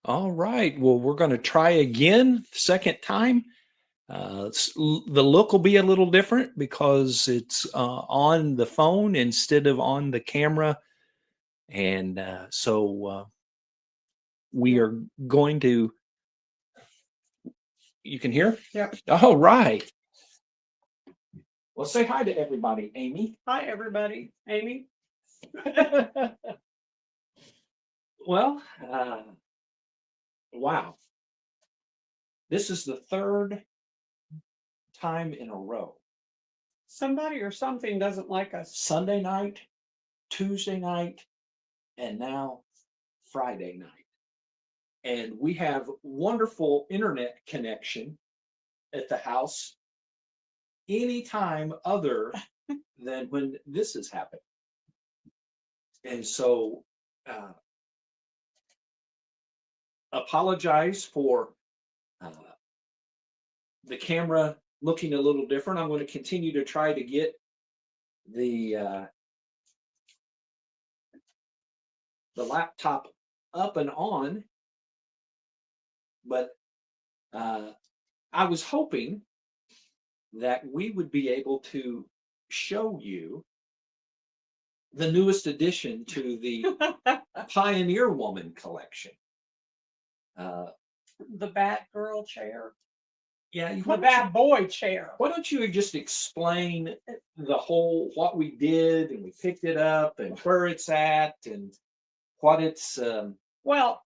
All right. Well, we're going to try again, second time. The look will be a little different because it's on the phone instead of on the camera. And we Yeah. are going to, you can hear? Yep. All right. Well, say hi to everybody, Amy. Hi, everybody. Amy. Well, wow. This is the third time in a row. Somebody or something doesn't like us. Sunday night, Tuesday night, and now Friday night. And we have wonderful internet connection at the house anytime other than when this is happening. And so apologize for uh, the camera looking a little different. I'm going to continue to try to get the laptop up and on, but I was hoping that we would be able to show you the newest addition to the Pioneer Woman collection. The Batgirl chair. Yeah, The Bat Boy chair. Why don't you just explain the whole what we did and we picked it up and where it's at and what it's Well,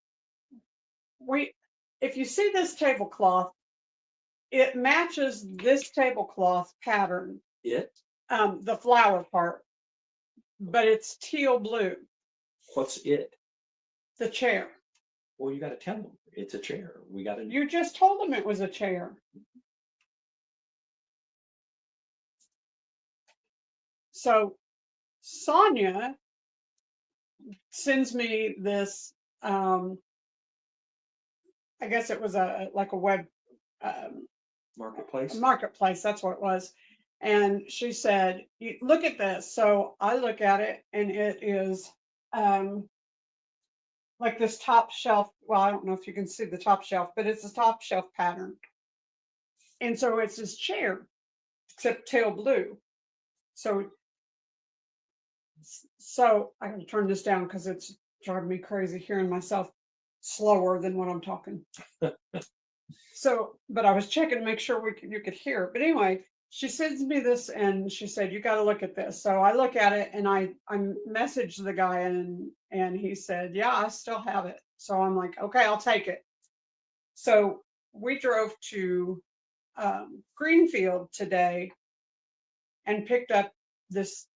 if you see this tablecloth, it matches this tablecloth pattern. The flower part, but it's teal blue. What's it? The chair. Well, you got to tell them it's a chair. We got to. You just told them it was a chair. So Sonia sends me this. I guess it was a web marketplace. Marketplace, that's what it was. And she said, "Look at this." So I look at it, and it is like this top shelf. Well, I don't know if you can see the top shelf, but it's a top shelf pattern. And so it's this chair, except tail blue. So I can turn this down because it's driving me crazy hearing myself slower than when I'm talking. So, but I was checking to make sure you could hear it. But anyway, she sends me this and she said, "You got to look at this." So I look at it and I messaged the guy and he said, "Yeah, I still have it." So I'm like, "Okay, I'll take it." So we drove to Greenfield today and picked up this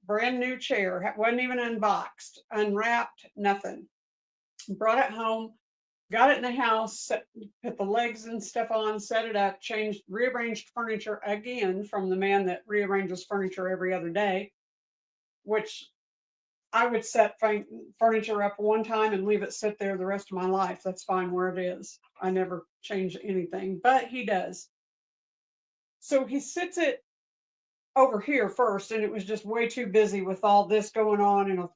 brand new chair. It wasn't even unboxed, unwrapped, nothing. Brought it home, got it in the house, put the legs and stuff on, set it up, rearranged furniture again from the man that rearranges furniture every other day, which I would set furniture up one time and leave it sit there the rest of my life. That's fine where it is. I never change anything, but he does. So he sits it over here first, and it was just way too busy with all this going on in a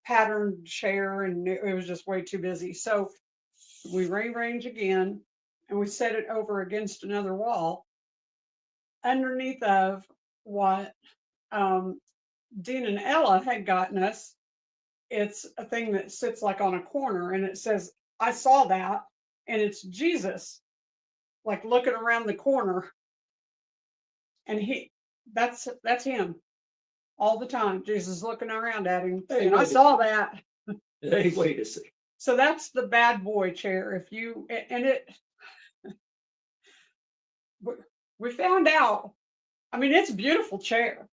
patterned chair, and it was just way too busy. So we rearrange again, and we set it over against another wall underneath of what Dean and Ella had gotten us. It's a thing that sits like on a corner, and it says, "I saw that," and it's Jesus, like looking around the corner, and that's him all the time. Jesus looking around at him, and I saw that. Hey, wait a second. So that's the Bad Boy chair. We found out, I mean, it's a beautiful chair,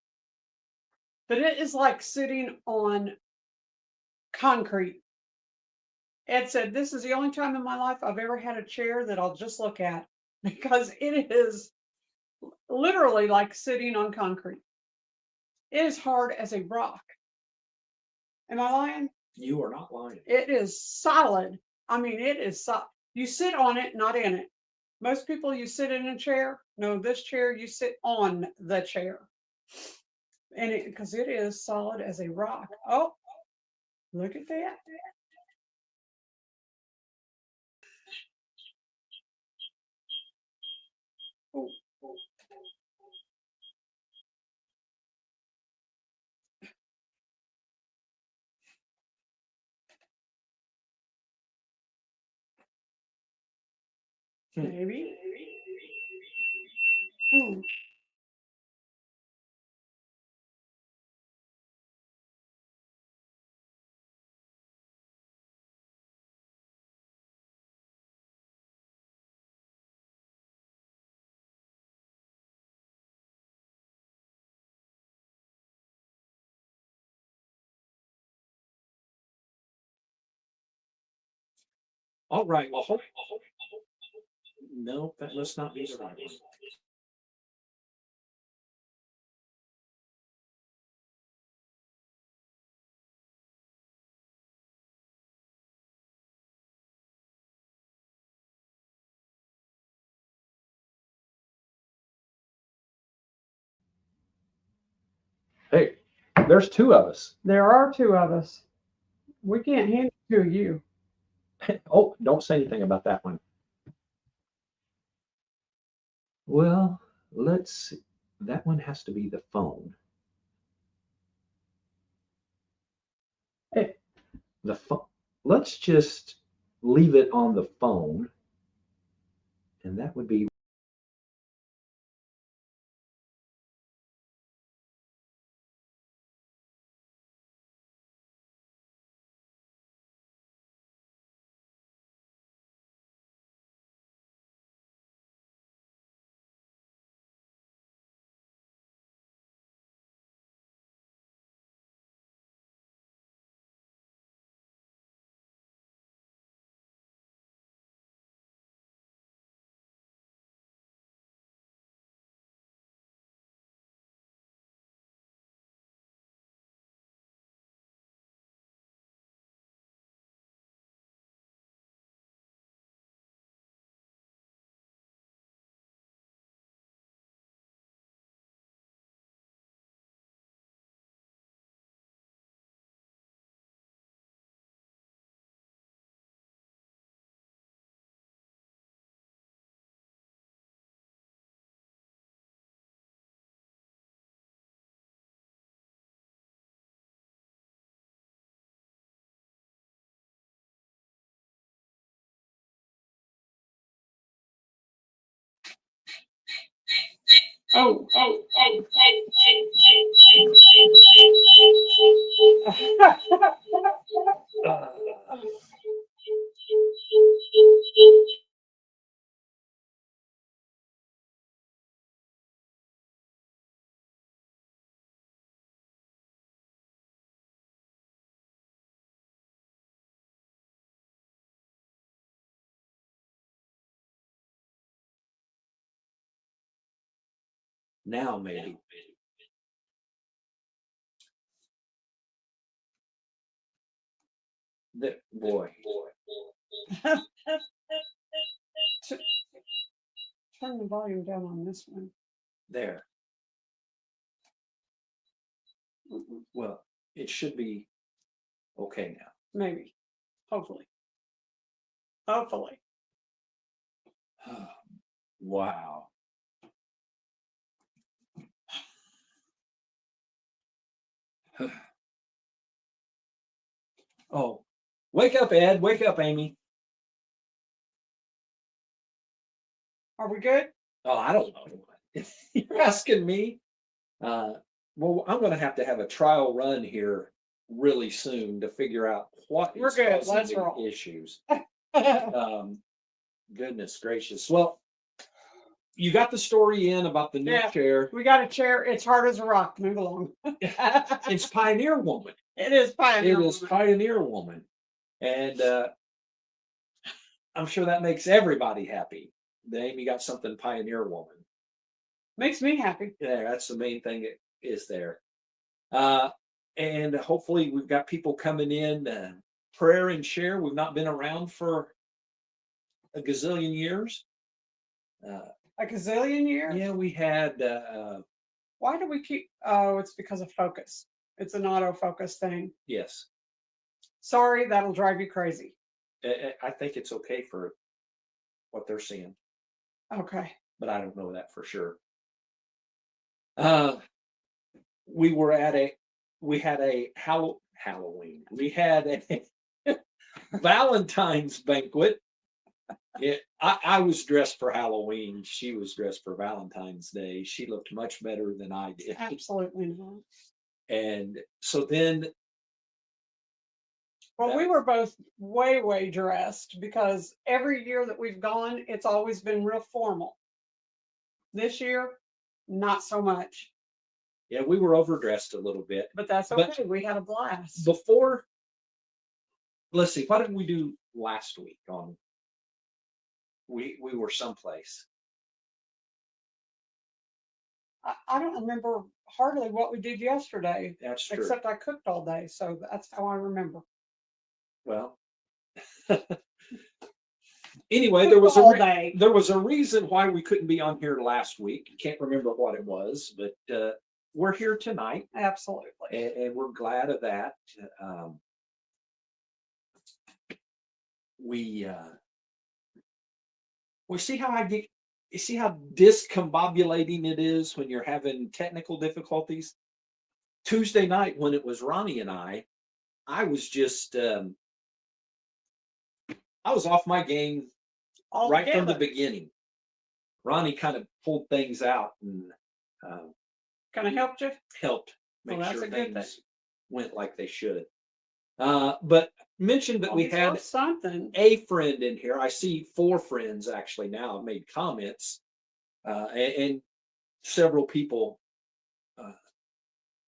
but it is like sitting on concrete. Ed said, "This is the only time in my life I've ever had a chair that I'll just look at because it is literally like sitting on concrete. It is hard as a rock." Am I lying? You are not lying. It is solid. I mean, it is solid. You sit on it, not in it. Most people, you sit in a chair. No, this chair, you sit on the chair. And because it is solid as a rock. Oh, look at that. Maybe. Mm. All right. Well, no, that must not be the right one. Hey, there's two of us. There are two of us. We can't handle two of you. Oh, don't say anything about that one. Well, let's see. That one has to be the phone. Hey, the phone. Let's just leave it on the phone. And that would be Oh. now maybe. That boy. Turn the volume down on this one. There. Mm-mm. Well, it should be okay now. Maybe. Hopefully. Hopefully. Wow. Oh, wake up, Ed. Wake up, Amy. Are we good? Oh, I don't know. You're asking me. Well, I'm going to have a trial run here really soon to figure out what We're is good. causing Let's the roll. issues. Goodness gracious. Well, you got the story in about the new Yeah. chair. We got a chair. It's hard as a rock. Move along. It's Pioneer Woman. It is Pioneer It is Woman. Pioneer Woman. And I'm sure that makes everybody happy. That Amy got something Pioneer Woman. Makes me happy. Yeah, that's the main thing that is there. And hopefully we've got people coming in. Prayer and share. We've not been around for a gazillion years. A gazillion years? Yeah, we had. Why do we keep? Oh, it's because of focus. It's an autofocus thing. Yes, Sorry, that'll drive you crazy. I think it's okay for what they're seeing, Okay. but I don't know that for sure. We were at a. We had a Halloween. We had a Valentine's banquet Yeah, I was dressed for Halloween. She was dressed for Valentine's Day. She looked much better than I did. Absolutely not. And so then Well, we that, were both way, way dressed because every year that we've gone, it's always been real formal. This year, not so much, yeah, we were overdressed a little bit. but that's But okay. We had a blast. before, let's see, what did we do last week on we were someplace. I don't remember hardly what we did yesterday, That's true. except I cooked all day. So that's how I remember. Well, anyway, there Cooked was all day. there was a reason why we couldn't be on here last week. Can't remember what it was, but we're here tonight, Absolutely. and we're glad of that. Um, we we see how I get. You see how discombobulating it is when you're having technical difficulties. Tuesday night, when it was Ronnie and I was just I was off my game All right from the together. beginning. Ronnie kind of pulled things out and Kind of helped you. helped make Well, that's sure a good things thing. went like they should. But mentioned that Well, we he's had worth something. a friend in here. I see 4 friends actually now have made comments, and several people uh,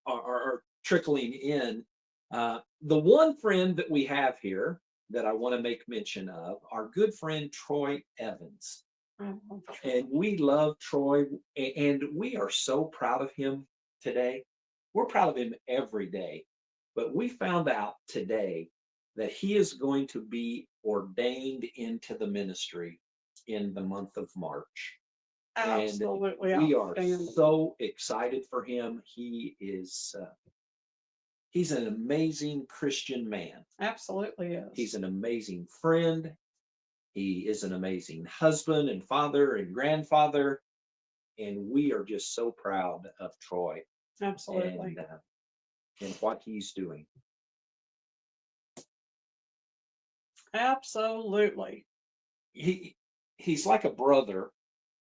are trickling in. The one friend that we have here that I want to make mention of, our good friend Troy Evans. And we love Troy, and we are so proud of him today. We're proud of him every day. But we found out today that he is going to be ordained into the ministry in the month of March. Absolutely We are outstanding. so excited for him. He's an amazing Christian man. Absolutely is. He's an amazing friend. He is an amazing husband and father and grandfather. And we are just so proud of Troy Absolutely. and what he's doing. Absolutely. He's like a brother,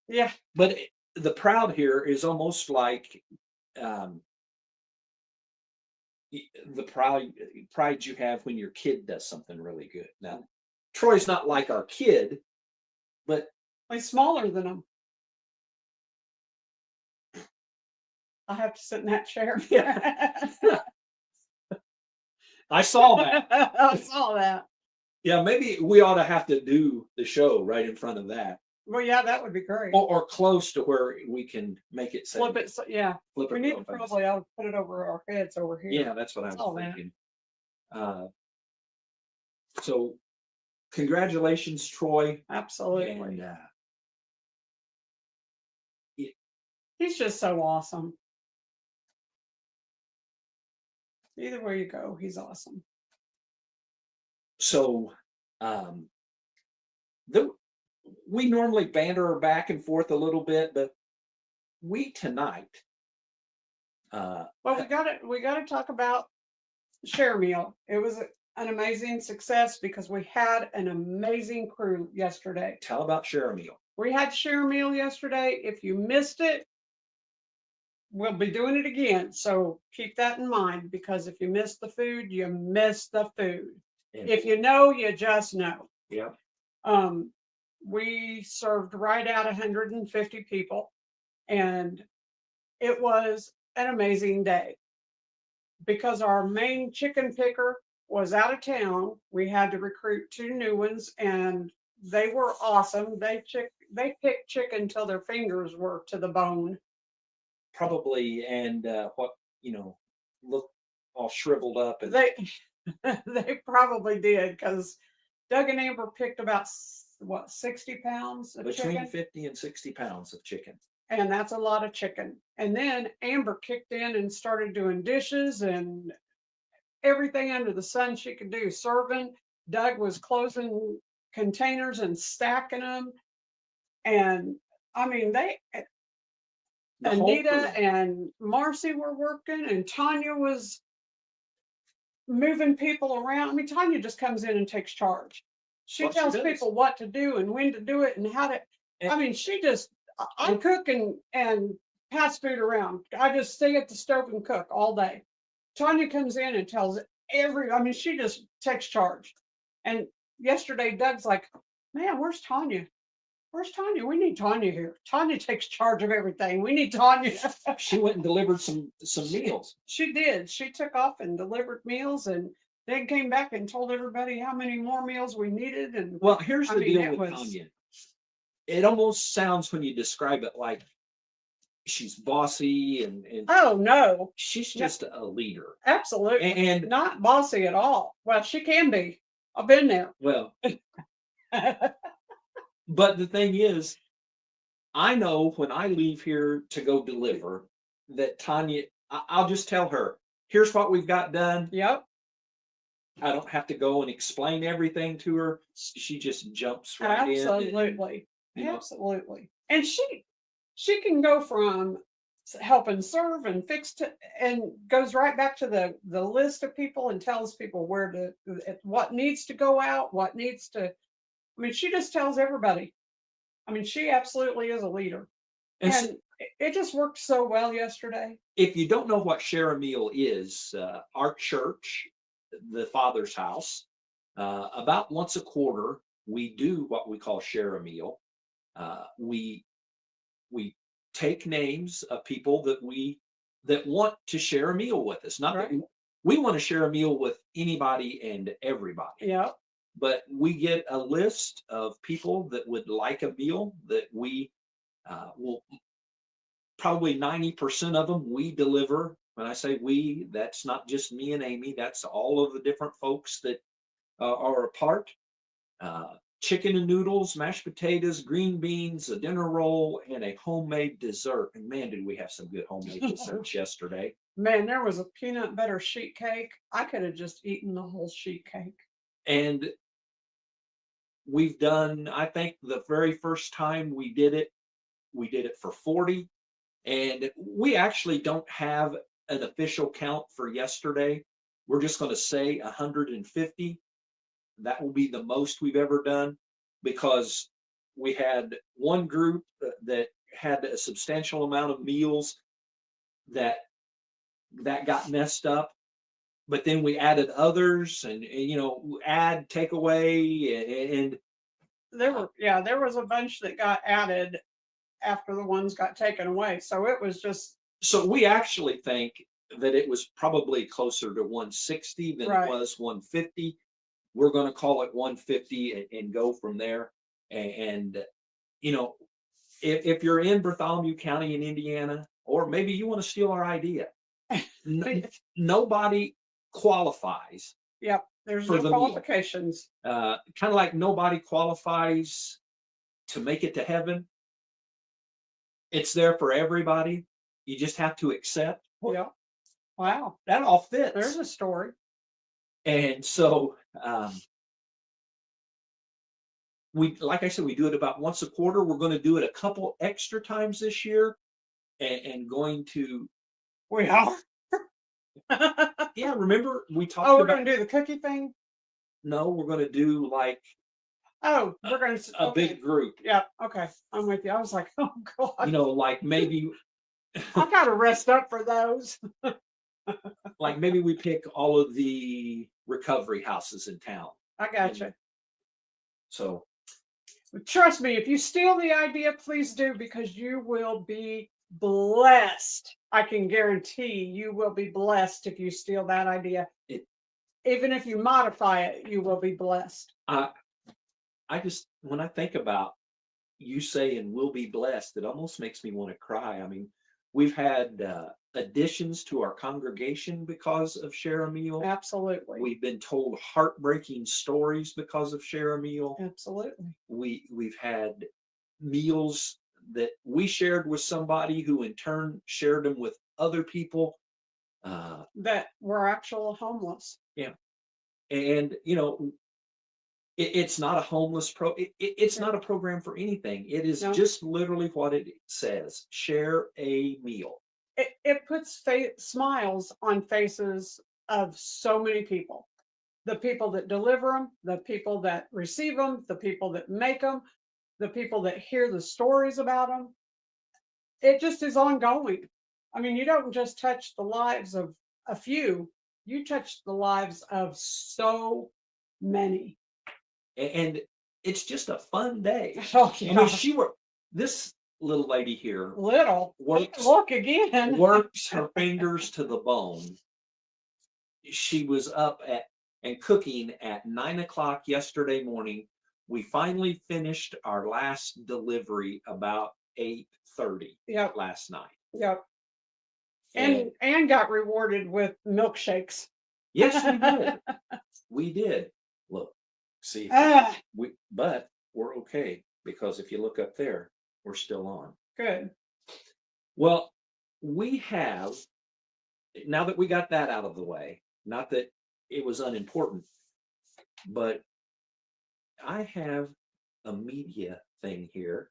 Yeah. but the proud here is almost like the pride you have when your kid does something really good. Now, Troy's not like our kid, but He's smaller than him. I have to sit in that chair. I saw that. I saw that. Yeah, maybe we ought to have to do the show right in front of that, Well, yeah, that would be great. or close to where we can make it say Flip it. Yeah. flip We it need real to fast. probably I'll put it over our heads over here. Yeah, that's what I Saw was that. thinking. So, congratulations, Troy. Absolutely. And He's just so awesome. Either way you go, he's awesome. so, we normally banter back and forth a little bit, but we tonight. Well, we got to talk about Share Meal. It was an amazing success because we had an amazing crew yesterday. Tell about Share a Meal. We had Share Meal yesterday. If you missed it, we'll be doing it again. So keep that in mind because if you miss the food, you miss the food. And, If you know, you just know. yeah, We served right at 150 people, and it was an amazing day. Because our main chicken picker was out of town, we had to recruit 2 new ones, and they were awesome. They picked chicken till their fingers were to the bone. probably, and what look all shriveled up, and They they probably did because Doug and Amber picked about 60 pounds of between chicken, 50 and 60 pounds of chicken. and that's a lot of chicken. And then Amber kicked in and started doing dishes and everything under the sun she could do, serving. Doug was closing containers and stacking them. And I mean, The whole Anita crew. and Marcy were working, and Tanya was moving people around. I mean, Tanya just comes in and takes charge. She Well, she tells does. people what to do and when to do it and how to. And- I mean, she just. I and- cook and pass food around. I just stay at the stove and cook all day. Tanya comes in and tells I mean, she just takes charge. And yesterday, Doug's like, "Man, where's Tanya? Where's Tanya? We need Tanya here. Tanya takes charge of everything. We need Tanya." She went and delivered some meals. She did. She took off and delivered meals and then came back and told everybody how many more meals we needed. And Well, here's I the mean, deal it with was- Tanya. It almost sounds when you describe it like she's bossy and oh no, she's No. just a leader. absolutely And not bossy at all. Well, she can be. I've been there. well, but the thing is, I know when I leave here to go deliver that Tanya, I'll just tell her, here's what we've got done. Yep. I don't have to go and explain everything to her. She just jumps right in. Absolutely. you know. Absolutely. And she can go from help and serve and fix to and goes right back to the list of people and tells people where to what needs to go out, what needs to. I mean, she just tells everybody. I mean, she absolutely is a leader. And And it just worked so well yesterday. if you don't know what share a meal is, our church, the Father's house, about once a quarter, we do what we call share a meal. We take names of people that want to share a meal with us. Not that Right. we want to share a meal with anybody and everybody, Yeah. but we get a list of people that would like a meal that we will probably 90% of them we deliver. When I say we, that's not just me and Amy, that's all of the different folks that are a part. Chicken and noodles, mashed potatoes, green beans, a dinner roll, and a homemade dessert. And man, did we have some good homemade desserts yesterday. Man, there was a peanut butter sheet cake. I could have just eaten the whole sheet cake. And we've done, I think the very first time we did it for 40. And we actually don't have an official count for yesterday. We're just going to say 150. That will be the most we've ever done because we had one group that had a substantial amount of meals that got messed up. But then we added others and add takeaway and There was a bunch that got added after the ones got taken away. So it was just so we actually think that it was probably closer to 160 than Right. it was 150. We're going to call it 150 and go from there. And if you're in Bartholomew County in Indiana, or maybe you want to steal our idea, nobody qualifies. Yep. There's For no the meal. qualifications. Kind of like nobody qualifies to make it to heaven. It's there for everybody. You just have to accept. Yeah. Wow. That all fits. There's a story. And so like I said, we do it about once a quarter. We're going to do it a couple extra times this year and going to, We are. yeah, remember we talked Oh, we're about, going to do the cookie thing. no, we're going to do like Oh, we're going to a big group, Yeah. Okay. I'm with you. I was like, oh God, like maybe, I got to rest up for those. like maybe we pick all of the recovery houses in town. I got you. So Trust me, if you steal the idea, please do because you will be blessed. I can guarantee you will be blessed if you steal that idea. Even if you modify it, you will be blessed. I just, when I think about you saying we'll be blessed, it almost makes me want to cry. I mean, we've had additions to our congregation because of Share a Meal. Absolutely. We've been told heartbreaking stories because of Share a Meal. Absolutely. We've had meals that we shared with somebody who in turn shared them with other people. That were actual homeless. Yeah. And, it's not a homeless it's not a program for anything. It is No. just literally what it says. Share a meal. It puts smiles on faces of so many people the people that deliver them, the people that receive them, the people that make them, the people that hear the stories about them. It just is ongoing. I mean, you don't just touch the lives of a few, you touch the lives of so many. And it's just a fun day. Oh, I mean, this little lady here little. works Look again. works her fingers to the bone. She was up at and cooking at 9 o'clock yesterday morning. We finally finished our last delivery about 8:30 Yep. last night. Yep. And got rewarded with milkshakes. Yes, we did. We did. Look, see, but we're okay because if you look up there, we're still on. Good. Well, we have, now that we got that out of the way, not that it was unimportant, but I have a media thing here.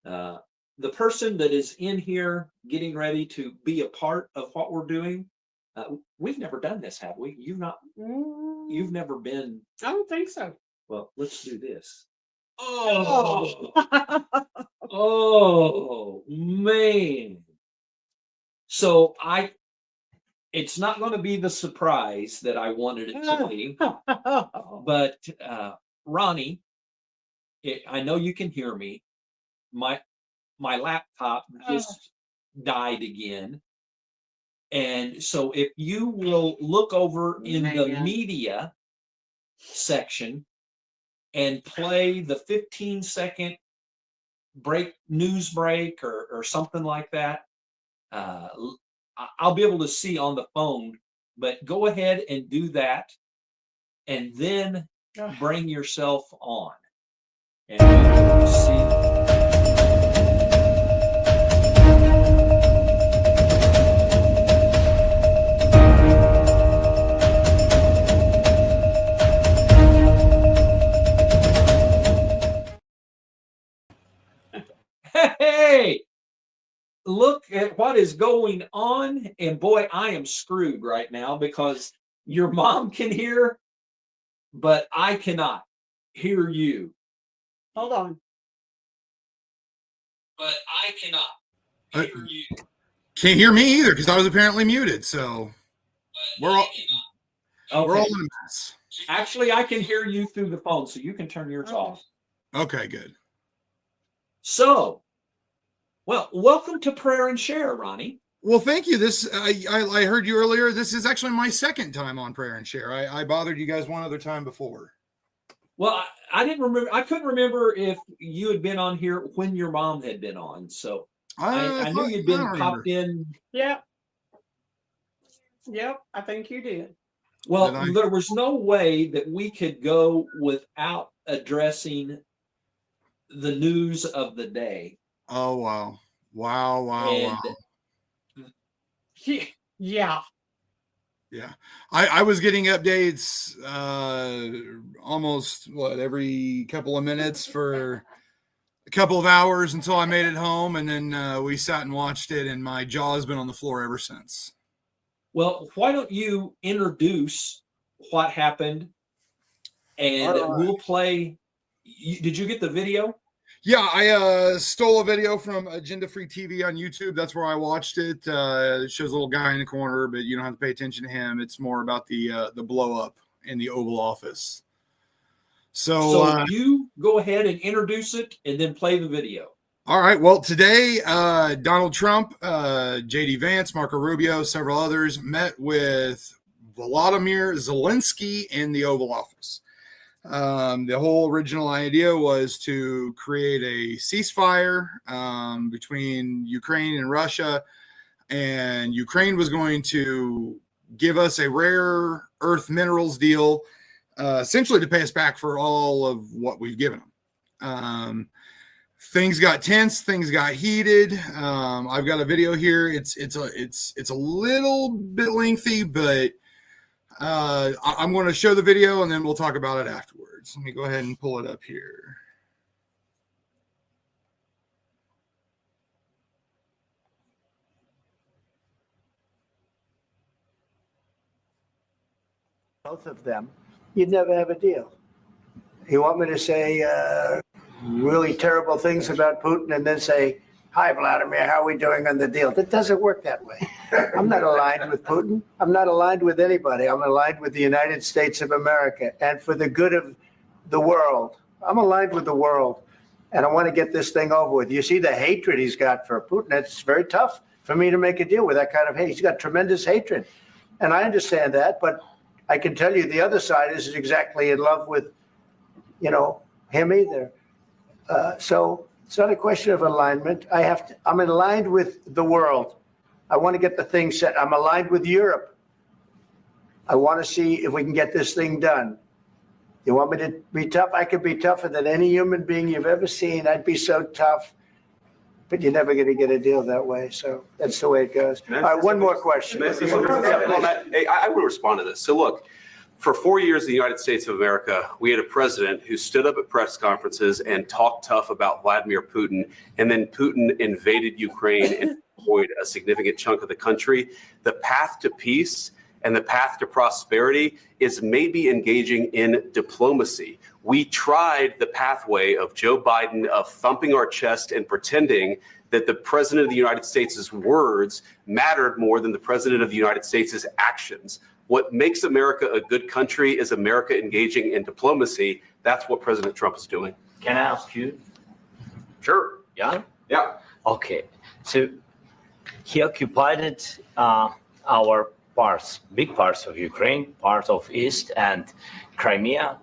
The person that is in here getting ready to be a part of what we're doing, we've never done this, have we? You've never been. I don't think so. Well, let's do this. Oh. Oh man. So it's not going to be the surprise that I wanted it to be, but Ronnie, I know you can hear me. My laptop just died again. And so if you will look over in the media section and play the 15-second news break or something like that, I'll be able to see on the phone, but go ahead and do that and then bring yourself on. And we'll see. Hey, look at what is going on. And boy, I am screwed right now because your mom can hear, but I cannot hear you. Hold on. But I cannot hear you. Can't hear me either because I was apparently muted. So we're all in a mess. Actually, I can hear you through the phone, so you can turn yours off. Okay, good. So, well, welcome to Prayer and Share, Ronnie. Well, thank you. I heard you earlier. This is actually my second time on Prayer and Share. I bothered you guys one other time before. Well, I didn't remember. I couldn't remember if you had been on here when your mom had been on. So I knew you'd been popped in. Yep. I think you did. Well, there was no way that we could go without addressing the news of the day. Oh, wow. Yeah. I was getting updates almost every couple of minutes for a couple of hours until I made it home, and then we sat and watched it, and my jaw has been on the floor ever since. Well, why don't you introduce what happened, and we'll play. Did you get the video? Yeah, I stole a video from Agenda Free TV on YouTube. That's where I watched it. It shows a little guy in the corner, but you don't have to pay attention to him. It's more about the blow up in the Oval Office. So you go ahead and introduce it and then play the video. All right. Well, today, Donald Trump, J.D. Vance, Marco Rubio, several others met with Volodymyr Zelensky in the Oval Office. The whole original idea was to create a ceasefire between Ukraine and Russia, and Ukraine was going to give us a rare earth minerals deal, essentially to pay us back for all of what we've given them. Things got tense, things got heated. I've got a video here. It's a little bit lengthy, but I'm going to show the video and then we'll talk about it afterwards. Let me go ahead and pull it up here. Both of them you'd never have a deal. You want me to say really terrible things about Putin and then say, "Hi, Vladimir, how are we doing on the deal?" That doesn't work that way. I'm not aligned with Putin. I'm not aligned with anybody. I'm aligned with the United States of America and for the good of the world. I'm aligned with the world, and I want to get this thing over with. You see the hatred he's got for Putin. It's very tough for me to make a deal with that kind of hate. He's got tremendous hatred, and I understand that, but I can tell you the other side isn't exactly in love with, him either. So it's not a question of alignment. I'm aligned with the world. I want to get the thing set. I'm aligned with Europe. I want to see if we can get this thing done. You want me to be tough? I could be tougher than any human being you've ever seen. I'd be so tough, but you're never going to get a deal that way. So that's the way it goes. All right, one more question. I would respond to this. So look, for 4 years in the United States of America, we had a president who stood up at press conferences and talked tough about Vladimir Putin, and then Putin invaded Ukraine and destroyed a significant chunk of the country. The path to peace and the path to prosperity is maybe engaging in diplomacy. We tried the pathway of Joe Biden of thumping our chest and pretending that the president of the United States' words mattered more than the president of the United States' actions. What makes America a good country is America engaging in diplomacy. That's what President Trump is doing. Can I ask you? Sure. Yeah? Yeah. Okay. So he occupied our parts, big parts of Ukraine, part of East and Crimea.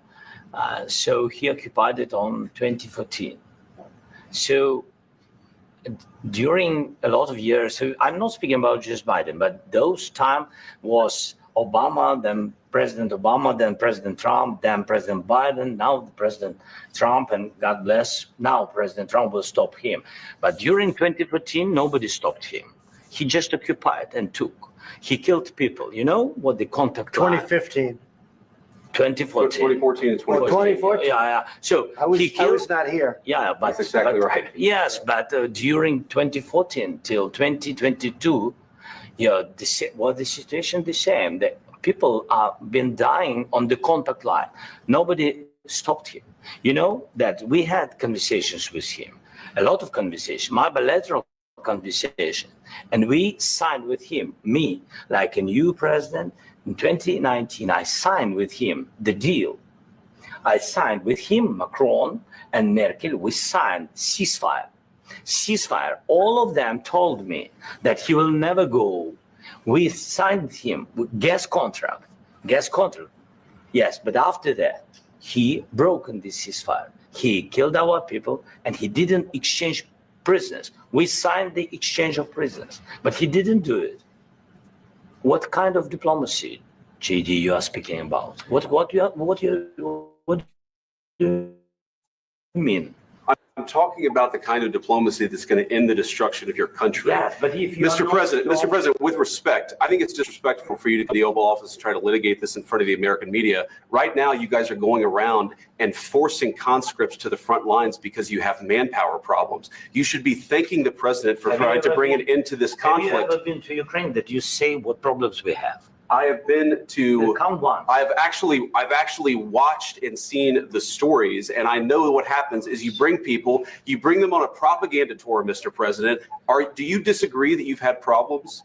So he occupied it on 2014. So during a lot of years, so I'm not speaking about just Biden, but those time was Obama, then President Obama, then President Trump, then President Biden, now President Trump, and God bless, now President Trump will stop him. But during 2014, nobody stopped him. He just occupied and took. He killed people. You know what the contact line? 2015. 2014. 2014 and 2014. 2014. Yeah. So I was he killed. not here. Yeah, but That's exactly right. Yes, but during 2014 till 2022, the situation the same. The people are been dying on the contact line. Nobody stopped him. You know that we had conversations with him, a lot of conversation, my bilateral conversation, and we signed with him. Me, like a new president in 2019, I signed with him the deal. I signed with him, Macron and Merkel. We signed ceasefire. All of them told me that he will never go. We signed with him with gas contract. Yes, but after that, he broken this ceasefire. He killed our people and he didn't exchange prisoners. We signed the exchange of prisoners, but he didn't do it. What kind of diplomacy, JD, you are speaking about? What do you mean? I'm talking about the kind of diplomacy that's going to end the destruction of your country. Yes, but if you Mr. President, with respect, I think it's disrespectful for you to go to the Oval Office and try to litigate this in front of the American media. Right now, you guys are going around and forcing conscripts to the front lines because you have manpower problems. You should be thanking the president for trying to bring an end to this conflict. Have you ever been to Ukraine that you say what problems we have? I have been to. Count one. I've actually watched and seen the stories, and I know what happens is you bring them on a propaganda tour, Mr. President. Do you disagree that you've had problems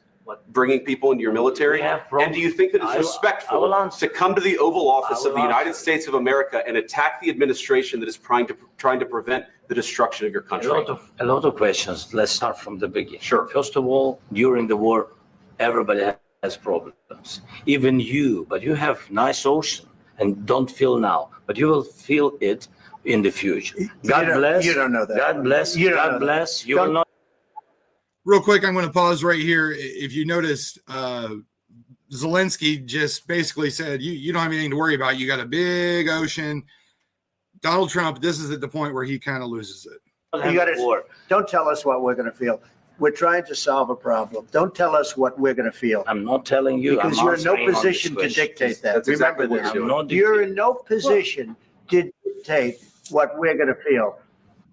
bringing people into your military? And do you think that it's respectful to come to the Oval Office of the United States of America and attack the administration that is trying to prevent the destruction of your country? A lot of questions. Let's start from the beginning. Sure. First of all, during the war, everybody has problems, even you, but you have nice ocean and don't feel now, but you will feel it in the future. God bless. You don't know that. God bless. You don't God know that. bless. You Don't- will not. Real quick, I'm going to pause right here. If you noticed, Zelensky just basically said, you don't have anything to worry about. You got a big ocean. Donald Trump, this is at the point where he kind of loses it. You gotta- war. Don't tell us what we're going to feel. We're trying to solve a problem. Don't tell us what we're going to feel. I'm not telling you. Because I'm you're in no answering on this position to question. dictate that. That's exactly Remember what this. you're I'm doing. not You're dictating. in no position to dictate what we're going to feel.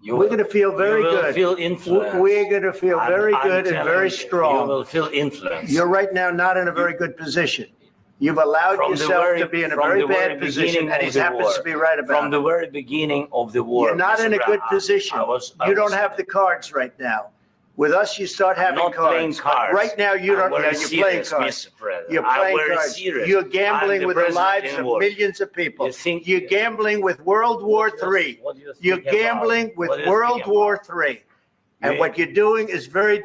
You We're going to feel very you will good. Feel influence. We're going to feel very I'm good and telling very you, strong. You will feel influence. You're right now not in a very good position. You've allowed From the yourself very- to be in a from very the very bad position, beginning and he of the happens war. to be right about From the it. very beginning of the war. You're not Mr. in a good Abraham, position. You don't have the cards right now. With us, you start I'm having not playing cards. But cards. right now, you don't. I'm You're very playing serious, cards. Mr. President. You're I'm playing very cards. serious. You're I'm gambling the with the president lives in of war. millions of people. You think- You're gambling with World War III. What do you think You're about- gambling with what do you World think War about- III. And Yeah. what you're doing is very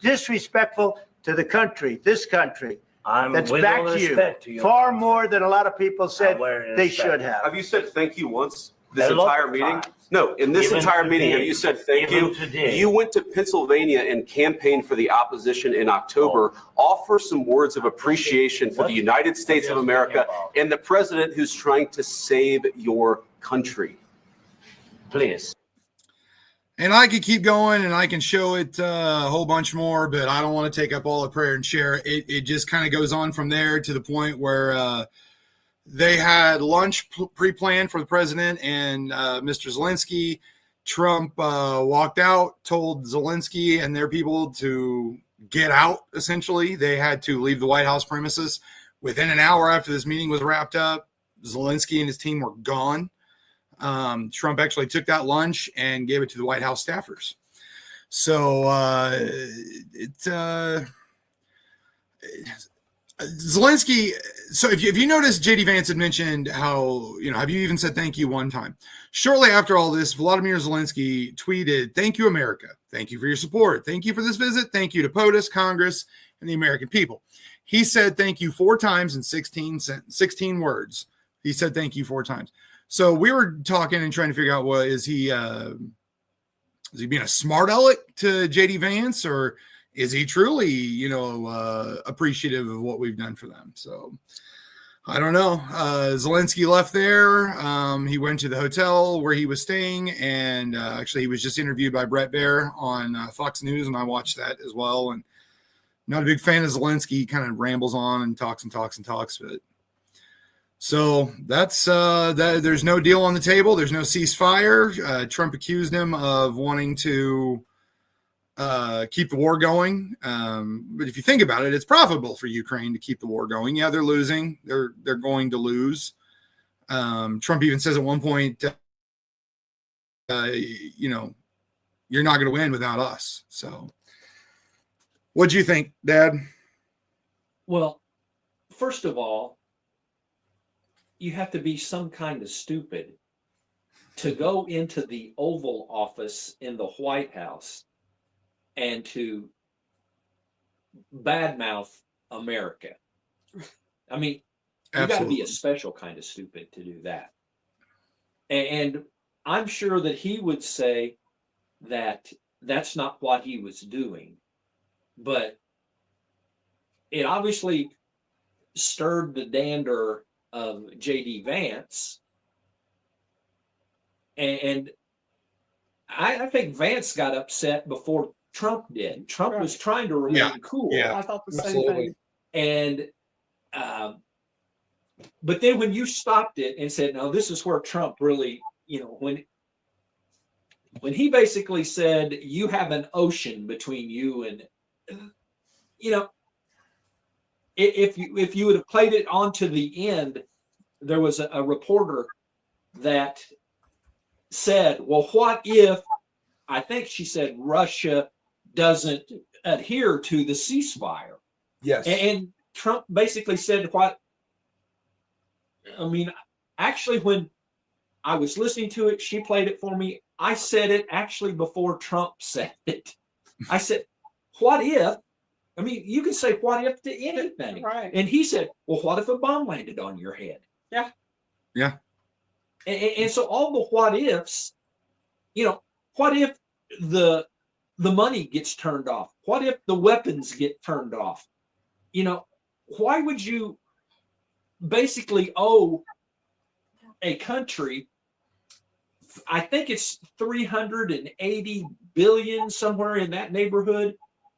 disrespectful to the country, this country. I'm That's with back all to you. respect to you. Far more than a lot of people said I'm very they respect. should have. Have you said thank you once this A lot entire of meeting? times. No, in this Even entire meeting, today. have you said thank Even you? today. You went to Pennsylvania and campaigned for the opposition in October. Offer some words of appreciation for What- the United States of what are you America talking about? and the president who's trying to save your country. Please. And I could keep going and I can show it a whole bunch more, but I don't want to take up all the prayer and share. It just kind of goes on from there to the point where they had lunch pre-planned for the president and Mr. Zelensky. Trump walked out, told Zelensky and their people to get out, essentially. They had to leave the White House premises. Within an hour after this meeting was wrapped up, Zelensky and his team were gone. Trump actually took that lunch and gave it to the White House staffers. So Zelensky. So if you notice, JD Vance had mentioned how, have you even said thank you one time? Shortly after all this, Volodymyr Zelensky tweeted, "Thank you, America. Thank you for your support. Thank you for this visit. Thank you to POTUS, Congress, and the American people." He said thank you 4 times in 16 words. He said thank you 4 times. So we were talking and trying to figure out, well, is he being a smart aleck to JD Vance, or is he truly, appreciative of what we've done for them? So I don't know. Zelensky left there. He went to the hotel where he was staying, and actually he was just interviewed by Brett Baer on Fox News, and I watched that as well. And not a big fan of Zelensky. He kind of rambles on and talks, but so that's that. There's no deal on the table. There's no ceasefire. Trump accused him of wanting to keep the war going. But if you think about it, it's profitable for Ukraine to keep the war going. Yeah, they're losing. They're going to lose. Trump even says at one point, you're not going to win without us. So what do you think, Dad? Well, first of all, you have to be some kind of stupid to go into the Oval Office in the White House and to badmouth America. I mean, you got to be a special kind of stupid to do that. And I'm sure that he would say that that's not what he was doing, but it obviously stirred the dander of JD Vance. And I think Vance got upset before Trump did. Trump was trying to remain cool. Yeah. I thought the same Absolutely. thing. And but then when you stopped it and said, no, this is where Trump really, when he basically said you have an ocean between you and, if you would have played it on to the end, there was a reporter that said, well, what if, I think she said, Russia doesn't adhere to the ceasefire? Yes. And Trump basically said actually, when I was listening to it, she played it for me. I said it actually before Trump said it. I said, what if? I mean, you can say what if to anything. Right. And he said, well, what if a bomb landed on your head? Yeah. Yeah. And so all the what ifs, what if the money gets turned off? What if the weapons get turned off? Why would you basically owe a country, I think it's 380 billion, somewhere in that neighborhood?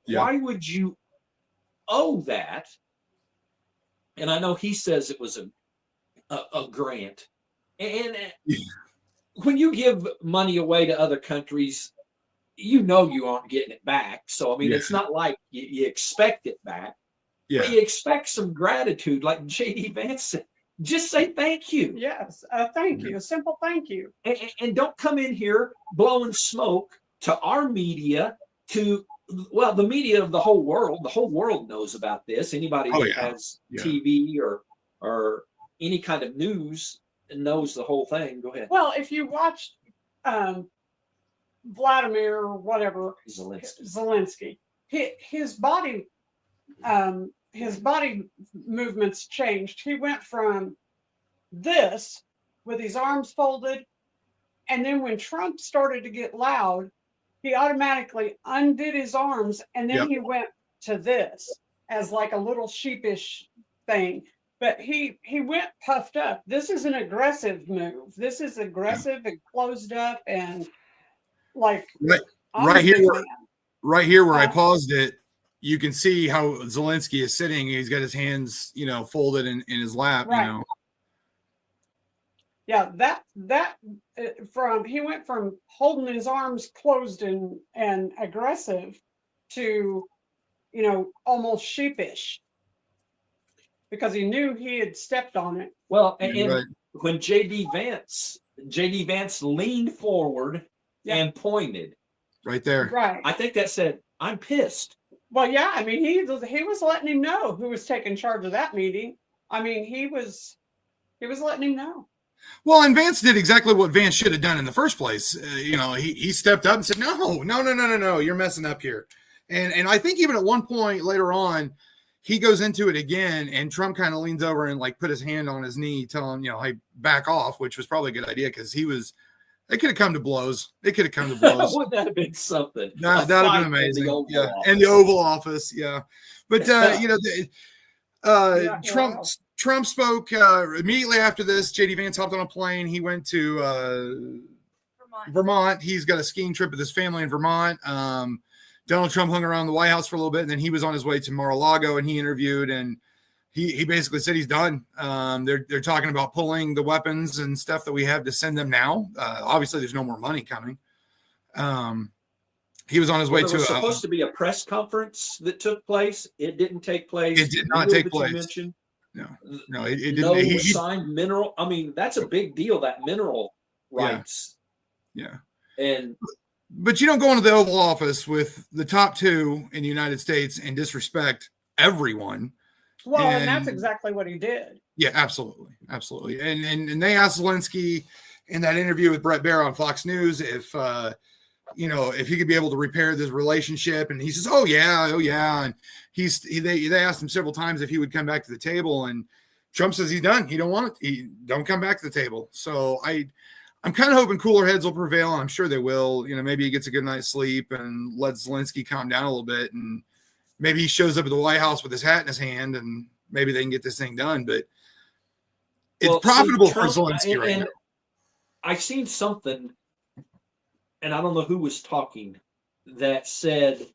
Yeah. Why would you owe that? And I know he says it was a grant. And when you give money away to other countries, you aren't getting it back. So, I mean, Yeah. It's not like you expect it back. Yeah. We expect some gratitude, like JD Vance said. Just say thank you. Yes, thank you, a simple thank you. And don't come in here blowing smoke to our media, to the media of the whole world. The whole world knows about this. Anybody Oh, that yeah. has Yeah. TV or any kind of news knows the whole thing. Go ahead. Well, if you watched Vladimir or whatever, Zelensky. his body movements changed. He went from this with his arms folded, and then when Trump started to get loud, he automatically undid his arms, and then Yep. he went to this as like a little sheepish thing. But he went puffed up. This is an aggressive move. This is aggressive and closed up and like Right, I'm right a here big where- man. right here where I Huh? paused it, you can see how Zelensky is sitting. He's got his hands, folded in his lap, Right. Yeah, he went from holding his arms closed and aggressive to, almost sheepish because he knew he had stepped on it. Well, and Right. when JD Vance leaned forward Yeah. and pointed, Right there. Right. I think that said, "I'm pissed." Well, yeah, I mean, he was letting him know who was taking charge of that meeting. I mean, he was letting him know. Well, and Vance did exactly what Vance should have done in the first place. He stepped up and said, no, you're messing up here. And I think even at one point later on, he goes into it again, and Trump kind of leans over and like put his hand on his knee, telling him, hey, back off, which was probably a good idea because they could have come to blows. They could have come to blows. Would that have been something? That'd A have fight been in amazing. the Oval Yeah, Office. in the Oval Office. Yeah, but Yeah, Trump spoke immediately after this. JD Vance hopped on a plane. He went to Vermont. He's got a skiing trip with his family in Vermont. Donald Trump hung around the White House for a little bit, and then he was on his way to Mar-a-Lago, and he interviewed, and he basically said he's done. They're talking about pulling the weapons and stuff that we have to send them now. Obviously, there's no more money coming. He was on his way There to was supposed to be a press conference that took place. It didn't take place. It did not The deal take that you place. mentioned, no, it didn't. no he- signed mineral. I mean, that's a big deal. That mineral rights. yeah. And But you don't go into the Oval Office with the top two in the United States and disrespect everyone. Well, and that's And- exactly what he did. Yeah, absolutely. And they asked Zelensky in that interview with Brett Baer on Fox News if he could be able to repair this relationship, and he says, "Oh yeah," and they asked him several times if he would come back to the table, and Trump says he's done. He don't want it. He don't come back to the table. So I'm kind of hoping cooler heads will prevail. I'm sure they will. Maybe he gets a good night's sleep and lets Zelensky calm down a little bit, and maybe he shows up at the White House with his hat in his hand, and maybe they can get this thing done. But it's well, see, profitable Trump- for Zelensky right and now. I seen something, and I don't know who was talking, that said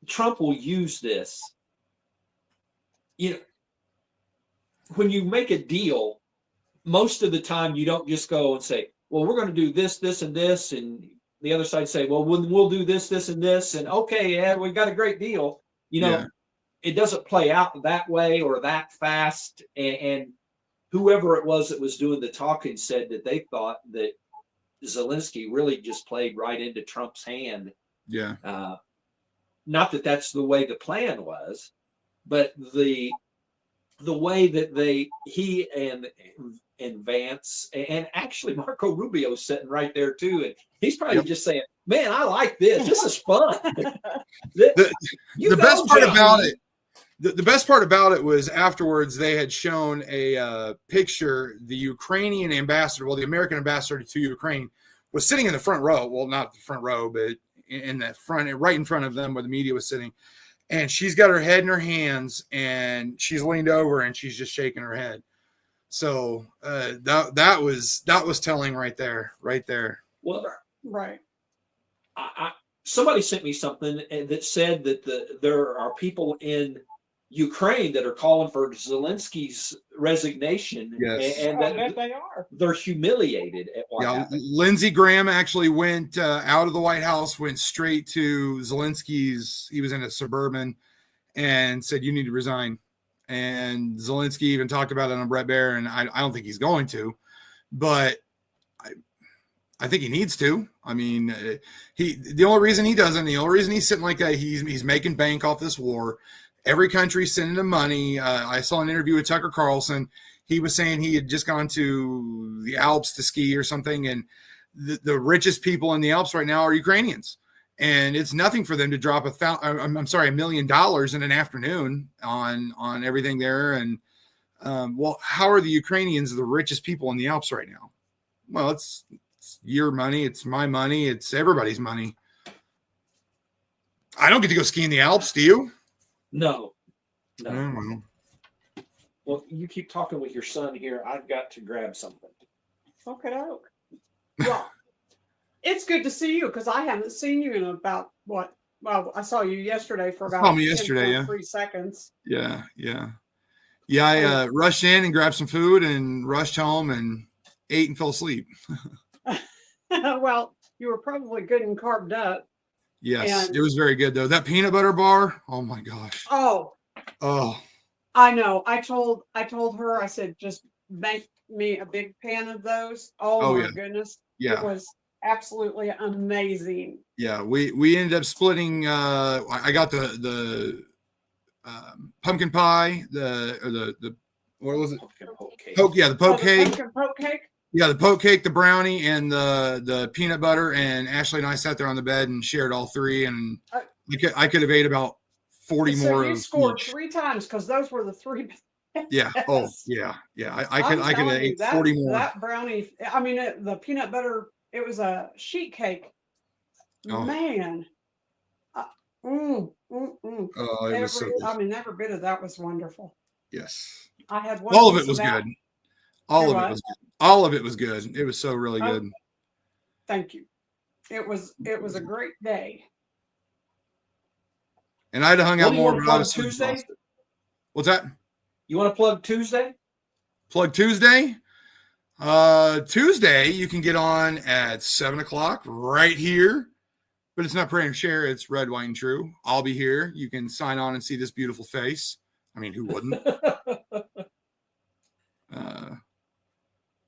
Trump will use this. When you make a deal, most of the time you don't just go and say, well, we're going to do this, this, and this, and the other side say, well, we'll do this, this, and this, and okay, yeah, we got a great deal. Yeah. It doesn't play out that way or that fast. And whoever it was that was doing the talking said that they thought that Zelensky really just played right into Trump's hand. Yeah. Not that that's the way the plan was, but the way that he and Vance and actually Marco Rubio is sitting right there too, and he's probably just saying, "Man, I like this. This is fun." The best part about it, the best part about it was afterwards they had shown a picture. The Ukrainian ambassador, the American ambassador to Ukraine, was sitting in the front row. Well, not the front row, but in the front, right in front of them where the media was sitting. And she's got her head in her hands, and she's leaned over, and she's just shaking her head. So that was telling right there. Well, Right. somebody sent me something that said that there are people in Ukraine that are calling for Zelensky's resignation, Yes. and I bet that they are. they're humiliated at what Yeah, happened. Lindsey Graham actually went out of the White House, went straight to Zelensky's. He was in a Suburban, and said, you need to resign. And Zelensky even talked about it on Bret Baier, and I don't think he's going to, but I think he needs to. I mean, the only reason he doesn't, the only reason he's sitting like that, he's making bank off this war. Every country's sending him money. I saw an interview with Tucker Carlson. He was saying he had just gone to the Alps to ski or something, and the richest people in the Alps right now are Ukrainians. And it's nothing for them to drop $1 million in an afternoon on everything there. And well, how are the Ukrainians the richest people in the Alps right now? Well, it's your money, it's my money, it's everybody's money. I don't get to go ski in the Alps, do you? No. Well, Well, you keep talking with your son here. I've got to grab something. Okay, doke. Well, it's good to see you because I haven't seen you in about what? Well, I saw you yesterday for about Saw me yesterday, yeah. 3 seconds. Yeah. I rushed in and grabbed some food and rushed home and ate and fell asleep. Well, you were probably good and carved up. Yes, And- it was very good though. That peanut butter bar, oh my gosh. Oh, Oh, I know. I told her, I said, just make me a big pan of those. Oh my yeah. goodness. yeah. It was absolutely amazing. Yeah, we ended up splitting. I got the pumpkin pie, the what was it? Pumpkin poke cake. Poke, yeah, the poke Oh, the cake. pumpkin poke cake. Yeah, the poke cake, the brownie, and the peanut butter. And Ashley and I sat there on the bed and shared all three. And I could have ate about 40 So more you of scored each. 3 times because those were the 3. Yeah. Oh, Yes. yeah. I I'm could have telling you, ate 40 more. That brownie, I mean, the peanut butter, it was a sheet cake. Oh. Man. Oh, it was so good. I mean, every bit of that was wonderful. Yes. I had one. All of it piece was that. good. All Say of what? it was good. All of it was good. It was so really Oh. good. Thank you. It was a great day. And I'd have hung What out do you more, want to but I plug was so Tuesday? exhausted. What's that? You want to plug Tuesday? Plug Tuesday. Tuesday you can get on at 7:00 right here, but it's not Pray and Share. It's Red, White, and True. I'll be here. You can sign on and see this beautiful face. I mean, who wouldn't?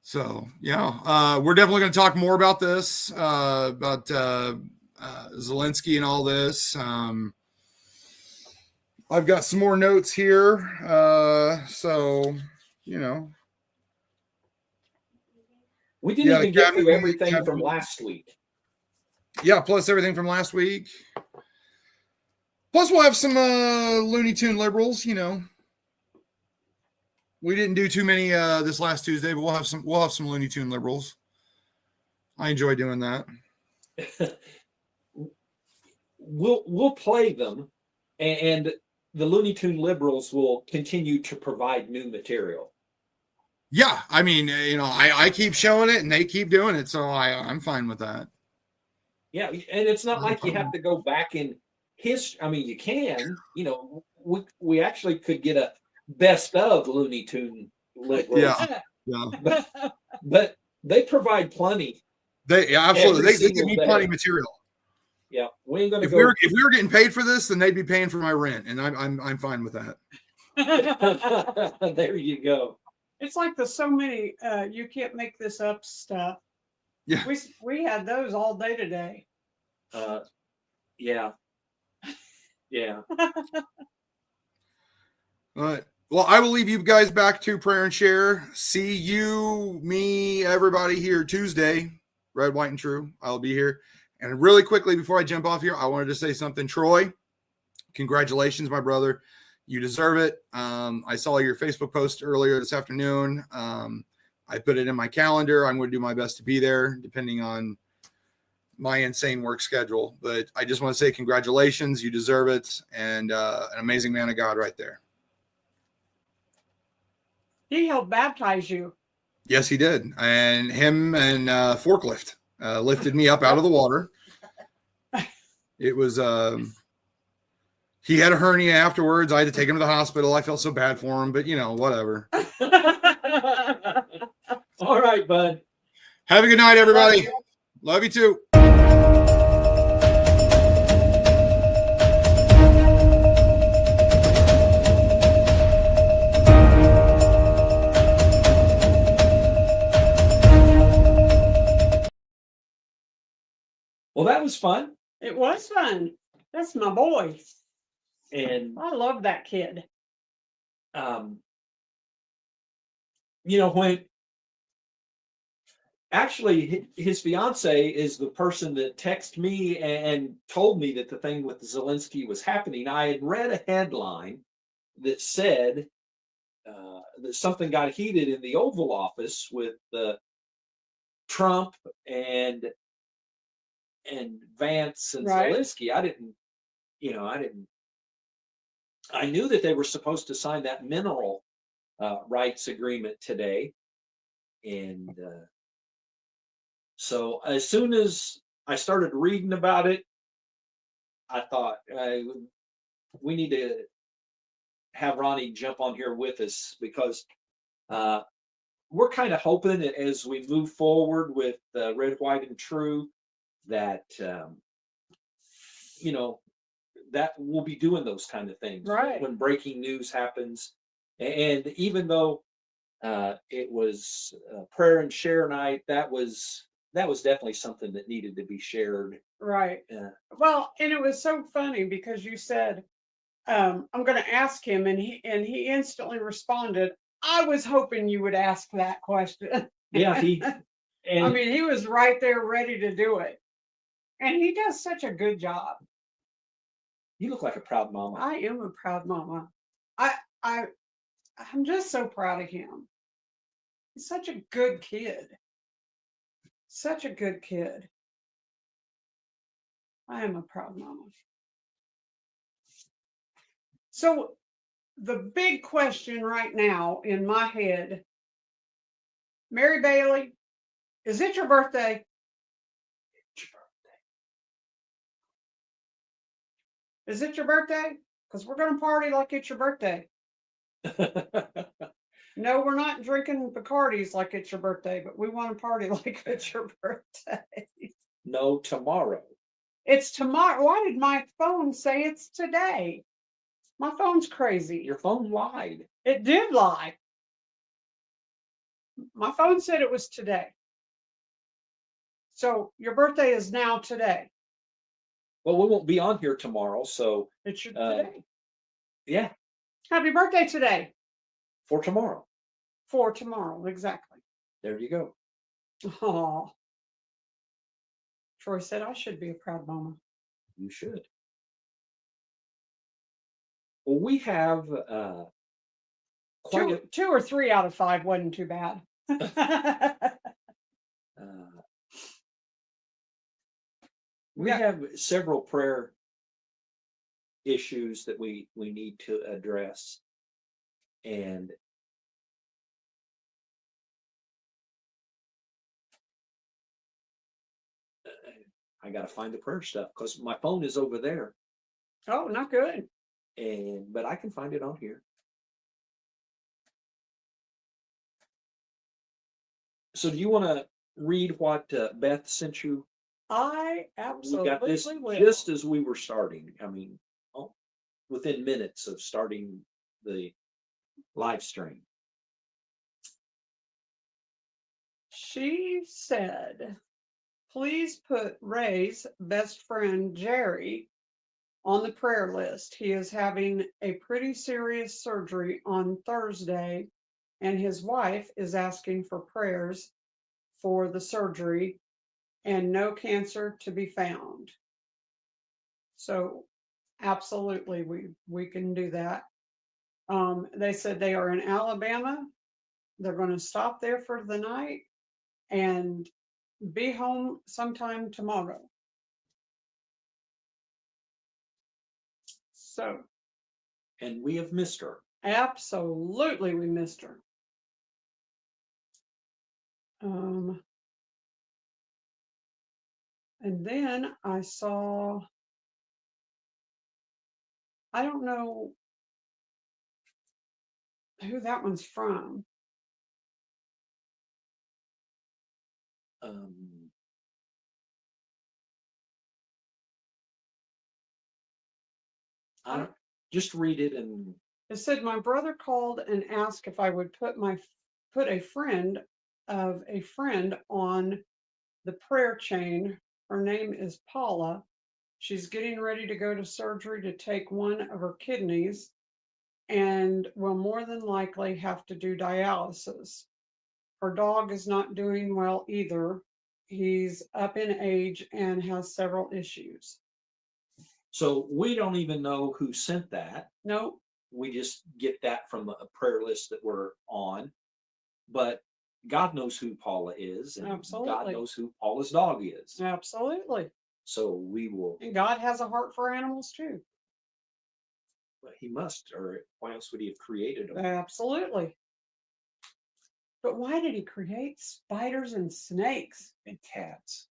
So yeah, we're definitely going to talk more about this, about Zelensky and all this. I've got some more notes here. So, you know. We didn't Yeah, even get Gavin- through everything Gavin- from last week. Yeah, plus everything from last week. Plus we'll have some Looney Tune liberals, you know. We didn't do too many this last Tuesday, but we'll have some Looney Tune liberals. I enjoy doing that. We'll play them, and the Looney Tune liberals will continue to provide new material. Yeah, I mean, you know, I keep showing it and they keep doing it, so I'm fine with that. Yeah, and it's not like you have to go back in history. I mean, you can. You know, we actually could get a best of Looney Tune liberals. Yeah. Yeah. But they provide plenty. Absolutely. Every They give single me day. plenty of material. Yeah, we ain't gonna If go. we were getting paid for this, then they'd be paying for my rent, and I'm fine with that. There you go. It's like there's so many you can't make this up stuff. Yeah. We had those all day today. Yeah. Yeah. All right. Well, I will leave you guys back to Prayer and Share. See you, me, everybody here Tuesday. Red, White, and True. I'll be here. And really quickly, before I jump off here, I wanted to say something. Troy, congratulations, my brother. You deserve it. I saw your Facebook post earlier this afternoon. I put it in my calendar. I'm going to do my best to be there, depending on my insane work schedule. But I just want to say congratulations. You deserve it. And an amazing man of God right there. He helped baptize you. Yes, he did. And him and Forklift lifted me up out of the water. It was, he had a hernia afterwards. I had to take him to the hospital. I felt so bad for him, but you know, whatever. All right, bud. Have a good night, everybody. Love you too. Well, that was fun. It was fun. That's my boy. And, I love that kid. you know, when actually his fiance is the person that texted me and told me that the thing with Zelensky was happening. I had read a headline that said that something got heated in the Oval Office with Trump and Vance and Right. Zelensky. I didn't. I knew that they were supposed to sign that mineral rights agreement today, and so as soon as I started reading about it, I thought we need to have Ronnie jump on here with us, because we're kind of hoping that as we move forward with Red, White, and True, that that we'll be doing those kind of things Right. when breaking news happens. And even though it was prayer and share night, that was definitely something that needed to be shared. Right. Well, and it was so funny because you said, I'm going to ask him, and he instantly responded, I was hoping you would ask that question. Yeah, and I mean, he was right there ready to do it. And he does such a good job. you look like a proud mama. I am a proud mama. I'm just so proud of him. He's such a good kid. Such a good kid. I am a proud mama. So the big question right now in my head, Mary Bailey, is it your birthday? Is it your birthday? Because we're going to party like it's your birthday. No, we're not drinking Bacardis like it's your birthday, but we want to party like it's your birthday. No, tomorrow. It's tomorrow. Why did my phone say it's today? My phone's crazy. Your phone lied. It did lie. My phone said it was today. So your birthday is now today. Well, we won't be on here tomorrow, so It's your today. yeah, Happy birthday today. for tomorrow. For tomorrow, exactly. There you go. Oh. Troy said I should be a proud mama. You should. Well, we have quite Two or 3 out of 5 wasn't too bad. we have several prayer issues that we need to address, and I got to find the prayer stuff because my phone is over there, Oh, not good. but I can find it on here. So, do you want to read what Beth sent you? I We got this absolutely will. just as we were starting. I mean, within minutes of starting the live stream. She said, please put Ray's best friend Jerry on the prayer list. He is having a pretty serious surgery on Thursday, and his wife is asking for prayers for the surgery and no cancer to be found. So absolutely, we can do that. They said they are in Alabama. They're going to stop there for the night and be home sometime tomorrow. So And we have missed her. absolutely we missed her. And then I saw, I don't know who that one's from. I don't just read it and It said my brother called and asked if I would put a friend of a friend on the prayer chain Her name is Paula. She's getting ready to go to surgery to take one of her kidneys and will more than likely have to do dialysis. Her dog is not doing well either. He's up in age and has several issues. So we don't even know who sent that. Nope. We just get that from a prayer list that we're on. But God knows who Paula is, and God Absolutely. knows who Paula's dog is. Absolutely. So we will. And God has a heart for animals too. He must, or why else would he have created them? Absolutely. But why did he create spiders and snakes? And cats.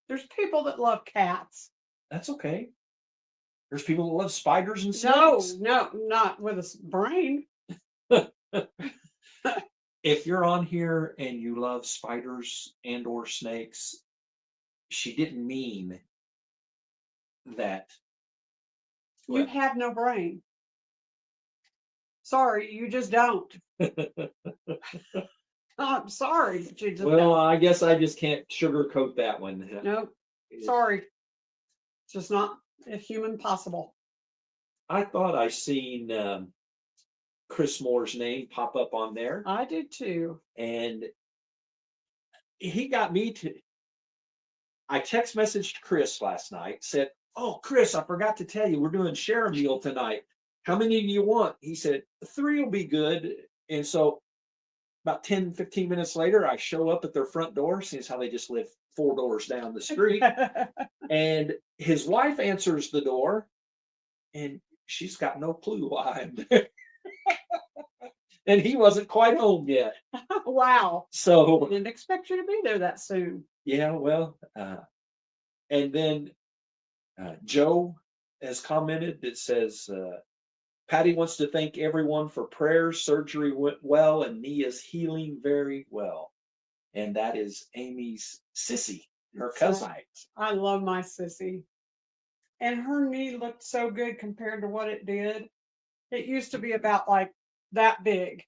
There's people that love cats. That's okay. There's people that love spiders and No, snakes. no, not with a brain. If you're on here and you love spiders and or snakes, she didn't mean that. You Well, have no brain. Sorry, you just don't. I'm sorry, but you just well, don't. I guess I just can't sugarcoat that one. Nope. Sorry. It's just not a human possible. I thought I seen Chris Moore's name pop up on there, I did too. and he got me to. I text messaged Chris last night, said, "Oh, Chris, I forgot to tell you, we're doing share a meal tonight. How many do you want?" He said, 3 will be good. And so about 10, 15 minutes later, I show up at their front door, since how they just live 4 doors down the street. And his wife answers the door, and she's got no clue why I'm there. And he wasn't quite home yet. Wow. So Didn't expect you to be there that soon. yeah, well, and then Joe has commented that says, Patty wants to thank everyone for prayers. Surgery went well and Nia's healing very well. And that is Amy's sissy, her cousin. Right. I love my sissy. And her knee looked so good compared to what it did. It used to be about like that big.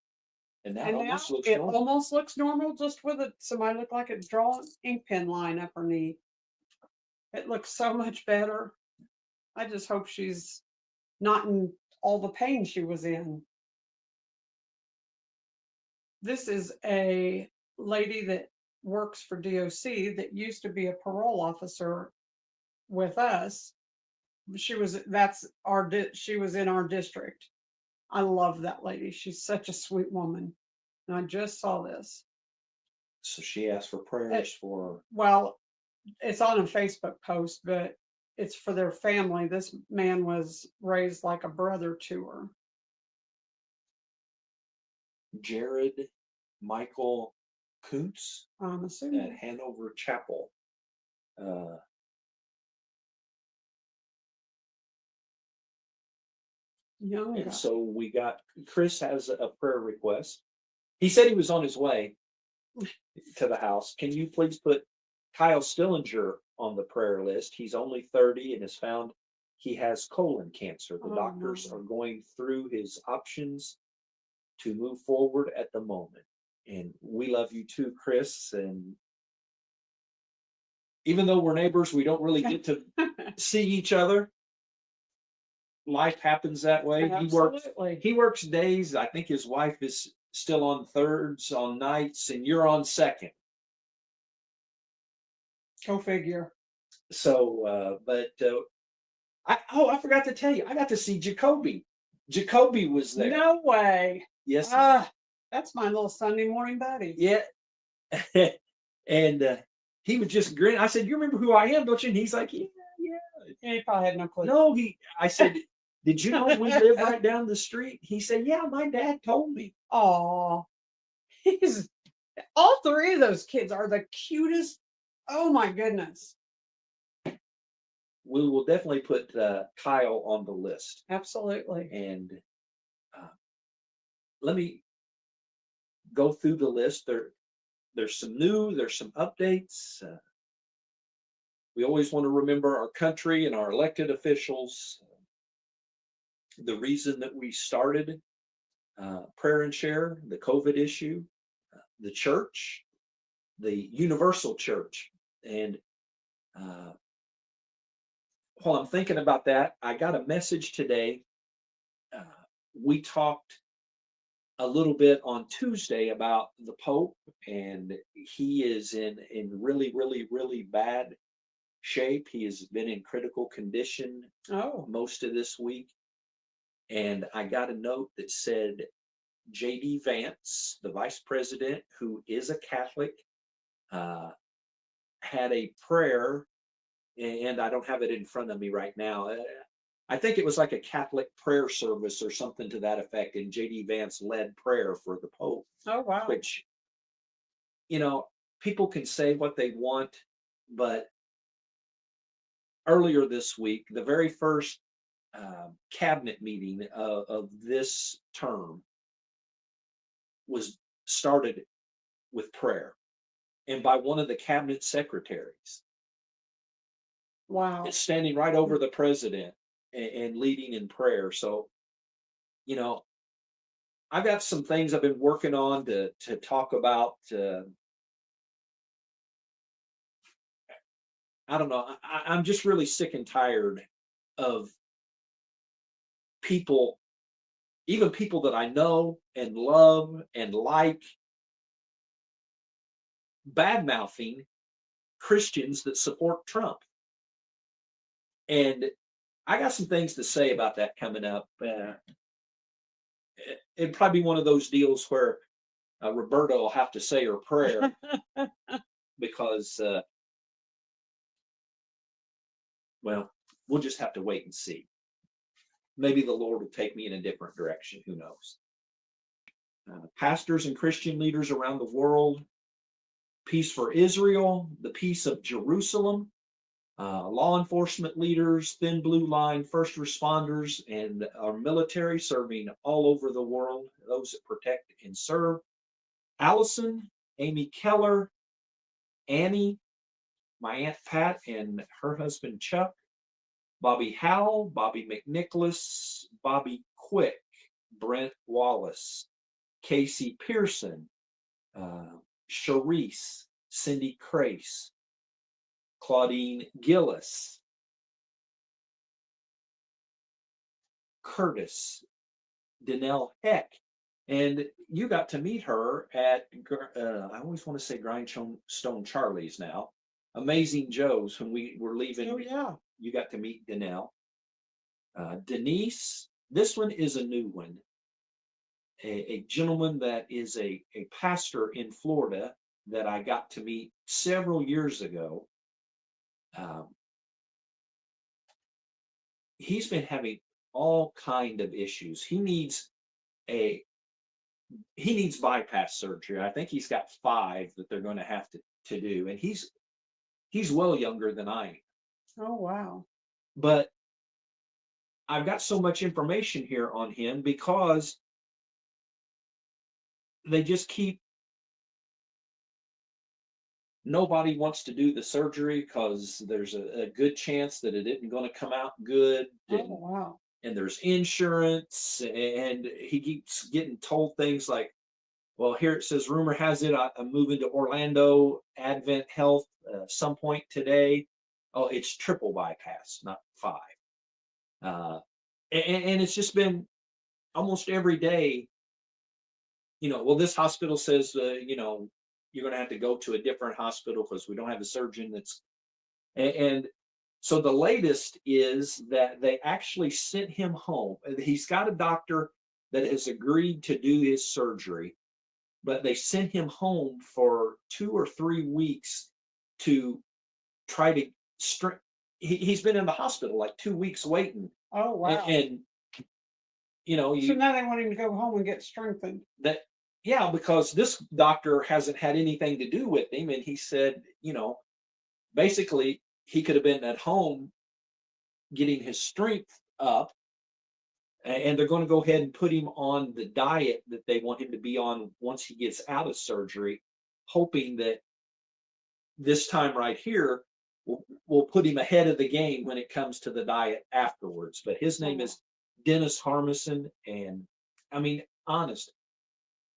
And that And now almost looks it normal. almost looks normal just with it. Somebody looked like it's drawn ink pen line up her knee. It looks so much better. I just hope she's not in all the pain she was in. This is a lady that works for DOC that used to be a parole officer with us. She was she was in our district. I love that lady. She's such a sweet woman. And I just saw this. So she asked for prayers for. Well, it's on a Facebook post, but it's for their family. This man was raised like a brother to her. Jared Michael Kuntz I'm at assuming. Hanover Chapel. Young guy. And so we got, Chris has a prayer request. He said he was on his way to the house. Can you please put Kyle Stillinger on the prayer list? He's only 30 and has found he has colon cancer. The Oh, doctors no. are going through his options to move forward at the moment. And we love you too, Chris. And even though we're neighbors, we don't really get to see each other. Life happens that way. Absolutely. He works days. I think his wife is still on thirds on nights, and you're on second. Go figure. So, I forgot to tell you, I got to see Jacoby. Jacoby was there. No way. Yes. That's my little Sunday morning buddy. Yeah. And he was just grinning. I said, "You remember who I am, don't you?" And he's like, "Yeah, yeah." Yeah, he probably had no clue. No, I said, "Did you know we live right down the street?" He said, "Yeah, my dad told me." Aw. He's all 3 of those kids are the cutest. Oh my goodness. We will definitely put Kyle on the list. Absolutely. And let me go through the list. There's some new, there's some updates. We always want to remember our country and our elected officials. The reason that we started Prayer and Share, the COVID issue, the church, the Universal Church. And while I'm thinking about that, I got a message today. We talked a little bit on Tuesday about the Pope, and he is in really, really, really bad shape. He has been in critical condition Oh, most of this week. And I got a note that said J.D. Vance, the vice president, who is a Catholic, had a prayer, and I don't have it in front of me right now. I think it was like a Catholic prayer service or something to that effect, and J.D. Vance led prayer for the Pope, oh, wow. which, people can say what they want, but earlier this week, the very first cabinet meeting of this term was started with prayer, and by one of the cabinet secretaries. Wow. It's standing right over the president and leading in prayer. So, I've got some things I've been working on to talk about. I don't know. I'm just really sick and tired of people, even people that I know and love and like, bad mouthing Christians that support Trump. And I got some things to say about that coming up. It'd probably be one of those deals where Roberta will have to say her prayer because, well, we'll just have to wait and see. Maybe the Lord will take me in a different direction. Who knows? Pastors and Christian leaders around the world, peace for Israel, the peace of Jerusalem, law enforcement leaders, Thin Blue Line, first responders, and our military serving all over the world, those that protect and serve. Allison, Amy Keller, Annie, my Aunt Pat and her husband Chuck, Bobby Howell, Bobby McNicholas, Bobby Quick, Brent Wallace, Casey Pearson, Charisse, Cindy Crace, Claudine Gillis, Curtis, Danelle Heck. And you got to meet her at, I always want to say Grindstone Charlie's now, Amazing Joe's when we were leaving. Oh, yeah. You got to meet Danelle. Denise, this one is a new one. A gentleman that is a pastor in Florida that I got to meet several years ago. He's been having all kind of issues. He needs bypass surgery. I think he's got 5 that they're going to have to do, and he's well younger than I am. Oh, wow. But I've got so much information here on him because they just keep. Nobody wants to do the surgery because there's a good chance that it isn't going to come out good. Oh, wow. And there's insurance, and he keeps getting told things like, well, here it says, rumor has it, I'm moving to Orlando Advent Health some point today. Oh, it's triple bypass, not 5. And it's just been almost every day, well, this hospital says, you're going to have to go to a different hospital because we don't have a surgeon that's, and so the latest is that they actually sent him home. He's got a doctor that has agreed to do his surgery, but they sent him home for 2 or 3 weeks to try to he's been in the hospital like 2 weeks waiting. Oh, wow. And so now they want him to go home and get strengthened. Yeah, because this doctor hasn't had anything to do with him. And he said, basically he could have been at home getting his strength up, and they're going to go ahead and put him on the diet that they want him to be on once he gets out of surgery, hoping that this time right here will put him ahead of the game when it comes to the diet afterwards. But his name is Dennis Harmison. And I mean, honest,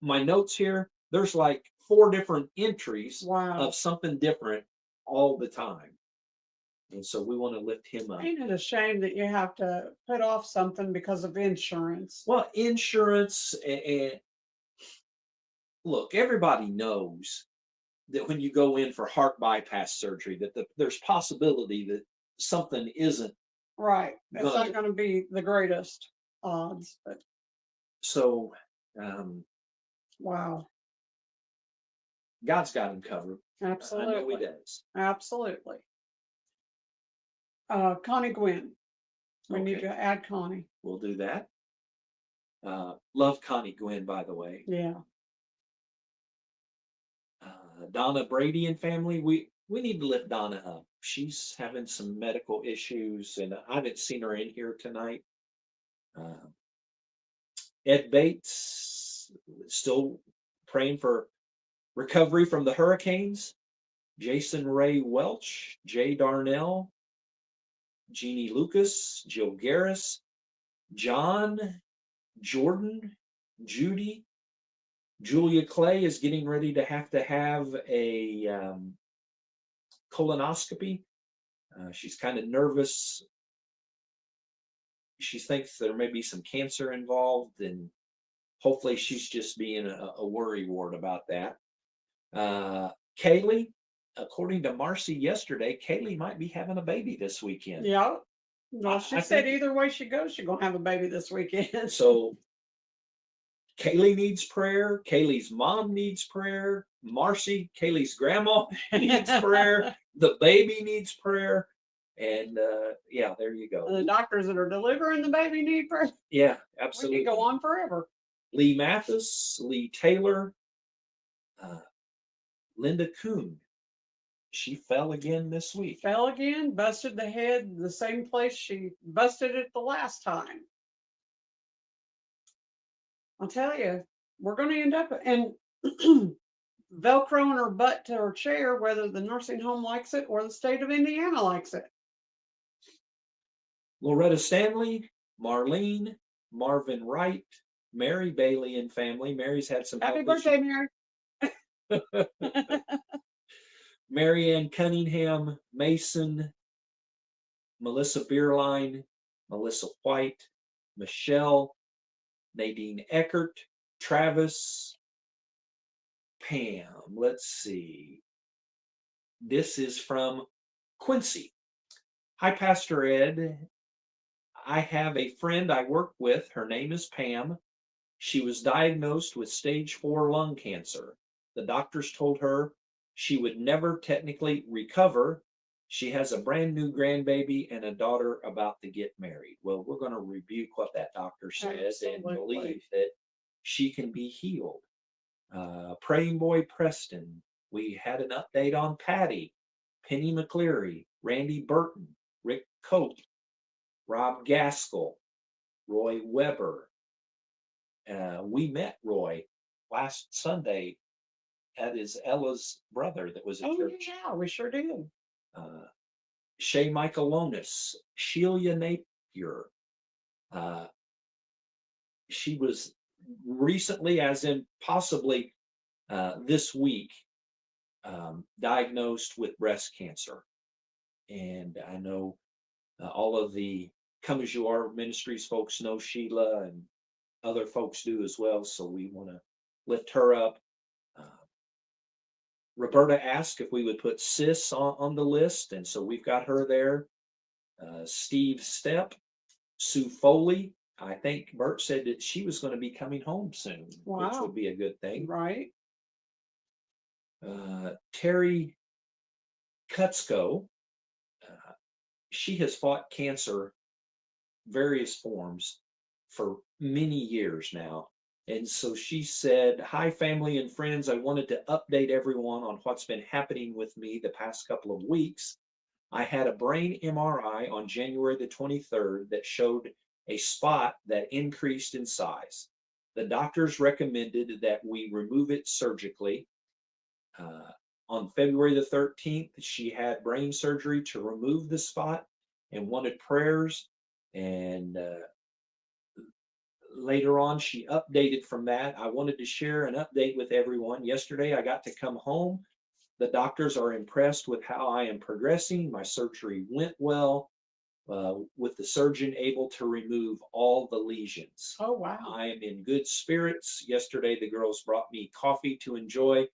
my notes here, there's like 4 different entries Wow. of something different all the time. And so we want to lift him up. Ain't it a shame that you have to put off something because of insurance? Well, insurance and look, everybody knows that when you go in for heart bypass surgery, that there's possibility that something isn't. Right. It's Good. not going to be the greatest odds, but So wow. God's got him covered. I know he Absolutely. does. Absolutely. Connie Gwynn. We need Okay. to add Connie. We'll do that. Love Connie Gwynn, by the way. Yeah. Donna Brady and family. We need to lift Donna up. She's having some medical issues, and I haven't seen her in here tonight. Ed Bates, still praying for recovery from the hurricanes. Jason Ray Welch, Jay Darnell, Jeannie Lucas, Jill Garris, John, Jordan, Judy. Julia Clay is getting ready to have a colonoscopy. She's kind of nervous. She thinks there may be some cancer involved, and hopefully she's just being a worry wart about that. Kaylee, according to Marcy yesterday, Kaylee might be having a baby this weekend. Yeah. Well, she I said think- either way she goes, she's going to have a baby this weekend. So Kaylee needs prayer. Kaylee's mom needs prayer. Marcy, Kaylee's grandma needs prayer. The baby needs prayer. And yeah, there you And go. the doctors that are delivering the baby need prayer. Yeah, We absolutely. could go on forever. Lee Mathis, Lee Taylor, Linda Kuhn. She fell again this week. Fell again, busted the head the same place she busted it the last time. I'll tell you, we're going to end up and Velcroing her butt to her chair, whether the nursing home likes it or the state of Indiana likes it. Loretta Stanley, Marlene, Marvin Wright, Mary Bailey and family. Mary's had some Happy health birthday, Mary. issues. Mary Ann Cunningham, Mason, Melissa Beerline, Melissa White, Michelle, Nadine Eckert, Travis, Pam. Let's see. This is from Quincy. Hi, Pastor Ed. I have a friend I work with. Her name is Pam. She was diagnosed with stage 4 lung cancer. The doctors told her she would never technically recover. She has a brand new grandbaby and a daughter about to get married. Well, we're going to rebuke what that doctor said and Absolutely. believe that she can be healed. Praying Boy Preston. We had an update on Patty, Penny McCleary, Randy Burton, Rick Cope, Rob Gaskell, Roy Weber. We met Roy last Sunday at his Ella's brother that was at Oh, church. yeah, we sure did. Shay Michaelonis, Sheila Napier. She was recently, as in possibly this week, diagnosed with breast cancer. And I know all of the Come As You Are Ministries folks know Sheila, and other folks do as well. So we want to lift her up. Roberta asked if we would put Sis on the list, and so we've got her there. Steve Stepp, Sue Foley. I think Bert said that she was going to be coming home soon, which Wow. would be a good thing. Right. Terry Kutzko. She has fought cancer, various forms, for many years now. And so she said, hi, family and friends. I wanted to update everyone on what's been happening with me the past couple of weeks. I had a brain MRI on January the 23rd that showed a spot that increased in size. The doctors recommended that we remove it surgically. On February the 13th, she had brain surgery to remove the spot and wanted prayers. And later on, she updated from that. I wanted to share an update with everyone. Yesterday, I got to come home. The doctors are impressed with how I am progressing. My surgery went well, with the surgeon able to remove all the lesions. Oh, wow. I am in good spirits. Yesterday, the girls brought me coffee to enjoy,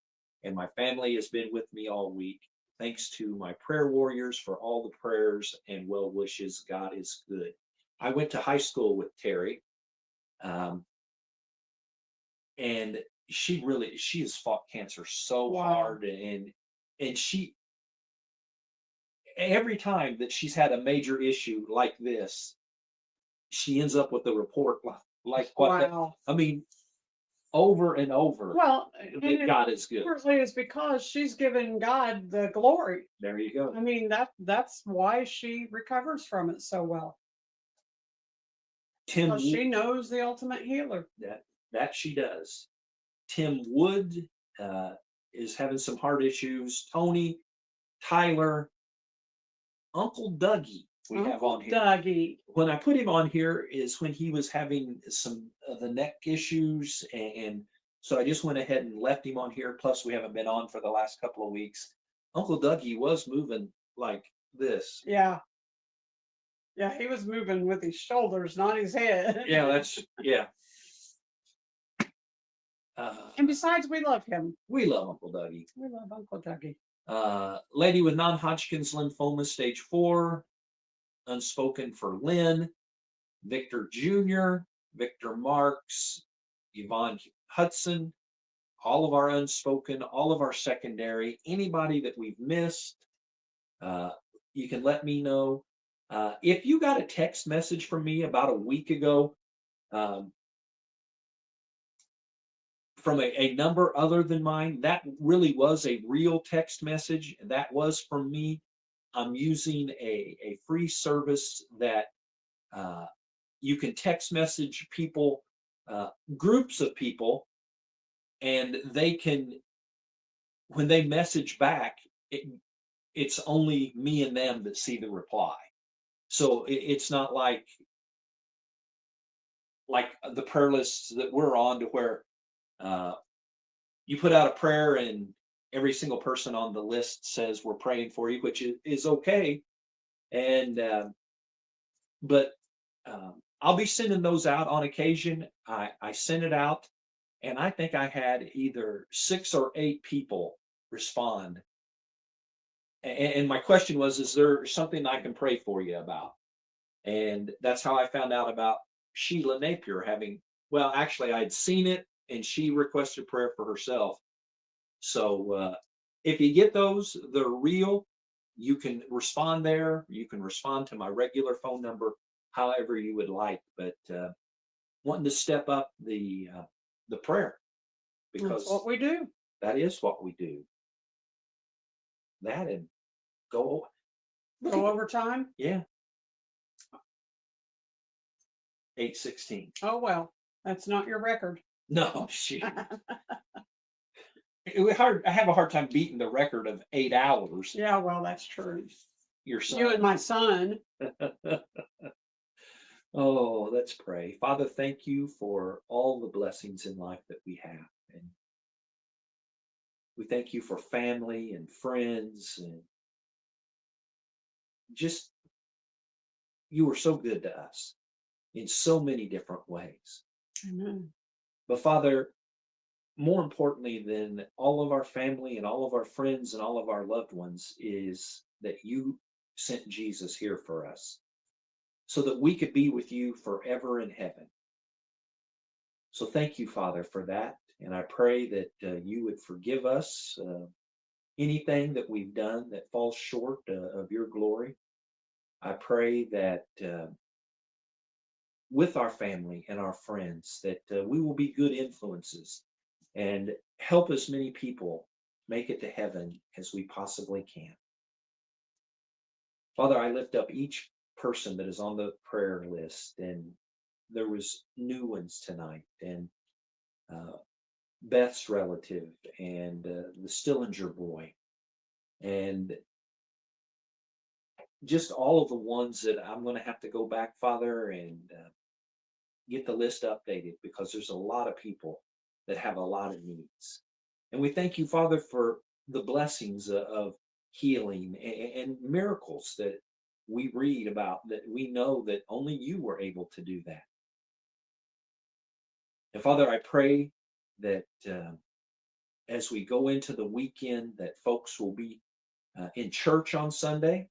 and my family has been with me all week. Thanks to my prayer warriors for all the prayers and well wishes. God is good. I went to high school with Terry, um, and she has fought cancer so Wow. hard, and she every time that she's had a major issue like this, she ends up with a report like what Wow. I mean, over and over. Well, that and God is good. partly is because she's given God the glory. There you go. I mean, that's why she recovers from it so well. Tim Because Wood, she knows the ultimate healer. that she does. Tim Wood is having some heart issues. Tony, Tyler, Uncle Dougie, we have Uncle on here. Dougie. When I put him on here is when he was having some of the neck issues, and so I just went ahead and left him on here. Plus, we haven't been on for the last couple of weeks. Uncle Dougie was moving like this. Yeah. Yeah, he was moving with his shoulders, not his head. Yeah. And besides, we love him. We love Uncle Dougie. We love Uncle Dougie. Lady with non-Hodgkin's lymphoma, stage 4, unspoken for Lynn, Victor Jr., Victor Marks, Yvonne Hudson, all of our unspoken, all of our secondary, anybody that we've missed, you can let me know. If you got a text message from me about a week ago, from a number other than mine, that really was a real text message. That was from me. I'm using a free service that you can text message people, groups of people, and they can, when they message back, it's only me and them that see the reply. So it's not like the prayer lists that we're on, to where you put out a prayer and every single person on the list says we're praying for you, which is okay. And but I'll be sending those out on occasion. I sent it out, and I think I had either 6 or 8 people respond. And my question was, is there something I can pray for you about? And that's how I found out about Sheila Napier having, well, actually, I'd seen it, and she requested prayer for herself. So if you get those, they're real. You can respond there. You can respond to my regular phone number, however you would like. But wanting to step up the prayer, because That's what we do. that is what we do. That and go. Go over time. Yeah. 8:16. Oh, well, that's not your record. No, shoot. I have a hard time beating the record of 8 hours. Yeah, well, that's true. Your son. You and my son. Oh, let's pray. Father, thank you for all the blessings in life that we have. And we thank you for family and friends, and just, you were so good to us in so many different ways. Amen. But Father, more importantly than all of our family and all of our friends and all of our loved ones, is that you sent Jesus here for us so that we could be with you forever in heaven. So thank you, Father, for that. And I pray that you would forgive us anything that we've done that falls short of your glory. I pray that with our family and our friends, that we will be good influences and help as many people make it to heaven as we possibly can. Father, I lift up each person that is on the prayer list, and there was new ones tonight, and Beth's relative, and the Stillinger boy, and just all of the ones that I'm going to have to go back, Father, and get the list updated, because there's a lot of people that have a lot of needs. And we thank you, Father, for the blessings of healing and miracles that we read about, that we know that only you were able to do that. And Father, I pray that as we go into the weekend, that folks will be in church on Sunday.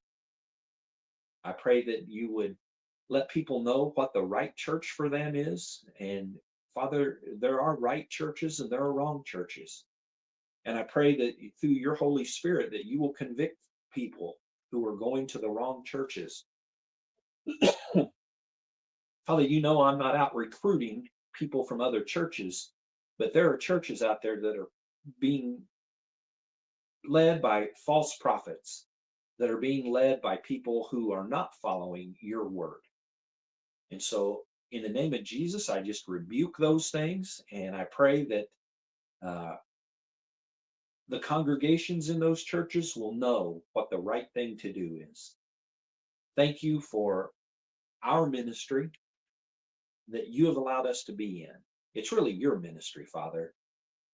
I pray that you would let people know what the right church for them is. And Father, there are right churches and there are wrong churches. And I pray that through your Holy Spirit, that you will convict people who are going to the wrong churches. Father, you know I'm not out recruiting people from other churches, but there are churches out there that are being led by false prophets, that are being led by people who are not following your word. And so, in the name of Jesus, I just rebuke those things, and I pray that the congregations in those churches will know what the right thing to do is. Thank you for our ministry that you have allowed us to be in. It's really your ministry, Father.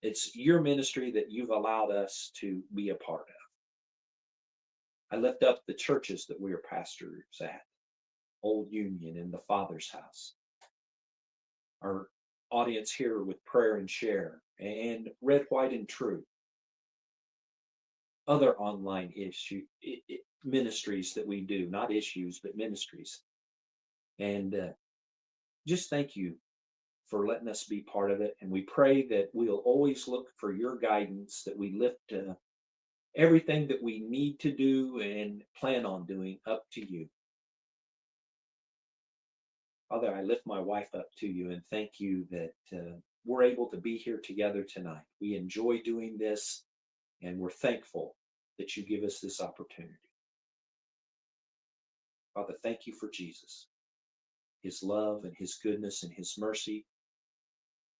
It's your ministry that you've allowed us to be a part of. I lift up the churches that we are pastors at, Old Union and the Father's House. Our audience here with Prayer and Share, and Red, White, and True. Other online ministries that we do, not issues, but ministries. And just thank you for letting us be part of it. And we pray that we'll always look for your guidance, that we lift everything that we need to do and plan on doing up to you. Father, I lift my wife up to you and thank you that we're able to be here together tonight. We enjoy doing this, and we're thankful that you give us this opportunity. Father, thank you for Jesus, his love and his goodness and his mercy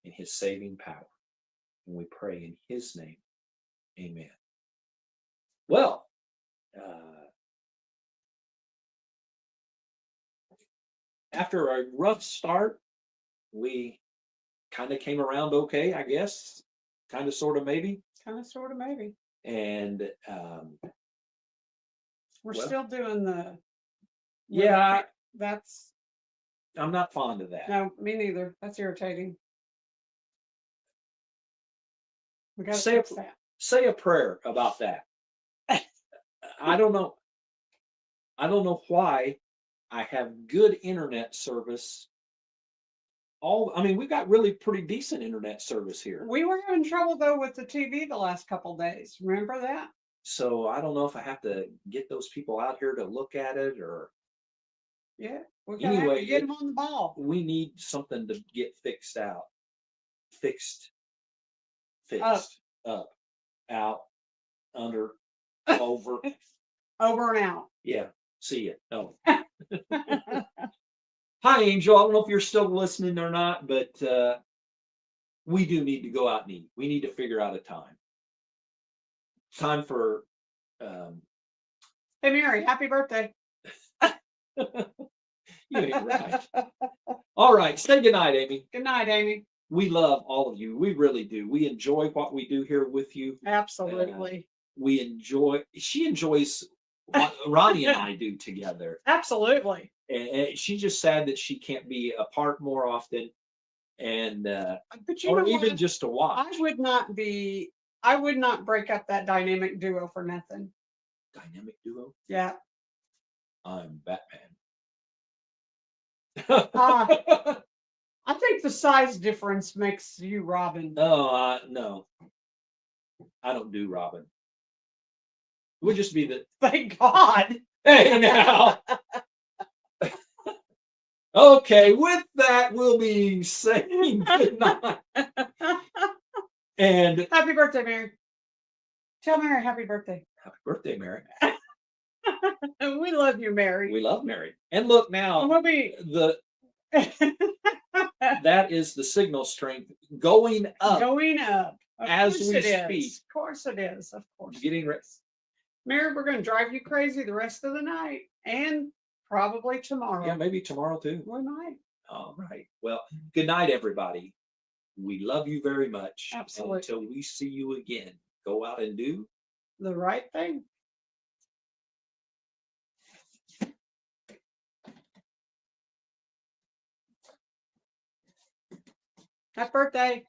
and his saving power. And we pray in his name, amen. Well, after a rough start, we kind of came around okay, I guess. Kind of, sort of, maybe. Kind of, sort of, maybe. And We're well, still doing the. yeah, That's. I'm not fond of that. No, me neither. That's irritating. We got to Say fix that. Say a prayer about that. I don't know. I don't know why I have good internet service. I mean, we got really pretty decent internet service here. We were having trouble though with the TV the last couple days. Remember that? So I don't know if I have to get those people out here to look at it, or Yeah. We're gonna have anyway, to get them on the ball. we need something to get fixed out. Fixed, up, out, under, over. Over and out. Yeah, see ya. Oh. Hi, Angel. I don't know if you're still listening or not, but we do need to go out and eat. We need to figure out a time. Time for. Hey, Mary, happy birthday. You ain't right. All right. Say goodnight, Amy. Good night, Amy. We love all of you. We really do. We enjoy what we do here with you. Absolutely. She enjoys what Ronnie and I do together. Absolutely. And she's just sad that she can't be apart more often, and But you or know even what? just to watch. I would not break up that dynamic duo for nothing. Dynamic duo. Yeah. I'm Batman. I think the size difference makes you Robin. Oh, no. I don't do Robin. It would just be the. Thank God. Hey, now. Okay, with that, we'll be saying goodnight. And Happy birthday, Mary. Tell Mary happy birthday. happy birthday, Mary. We love you, Mary. We love Mary. And look And now, we'll be that is the signal strength going up. going up. Of as course we it is. speak. Of course it is. Of course. Getting ready. Mary, we're going to drive you crazy the rest of the night and probably tomorrow. Yeah, maybe tomorrow too. We might. All right. Well, good night, everybody. We love you very much. And Absolutely. until we see you again, go out and do The right thing. Happy birthday.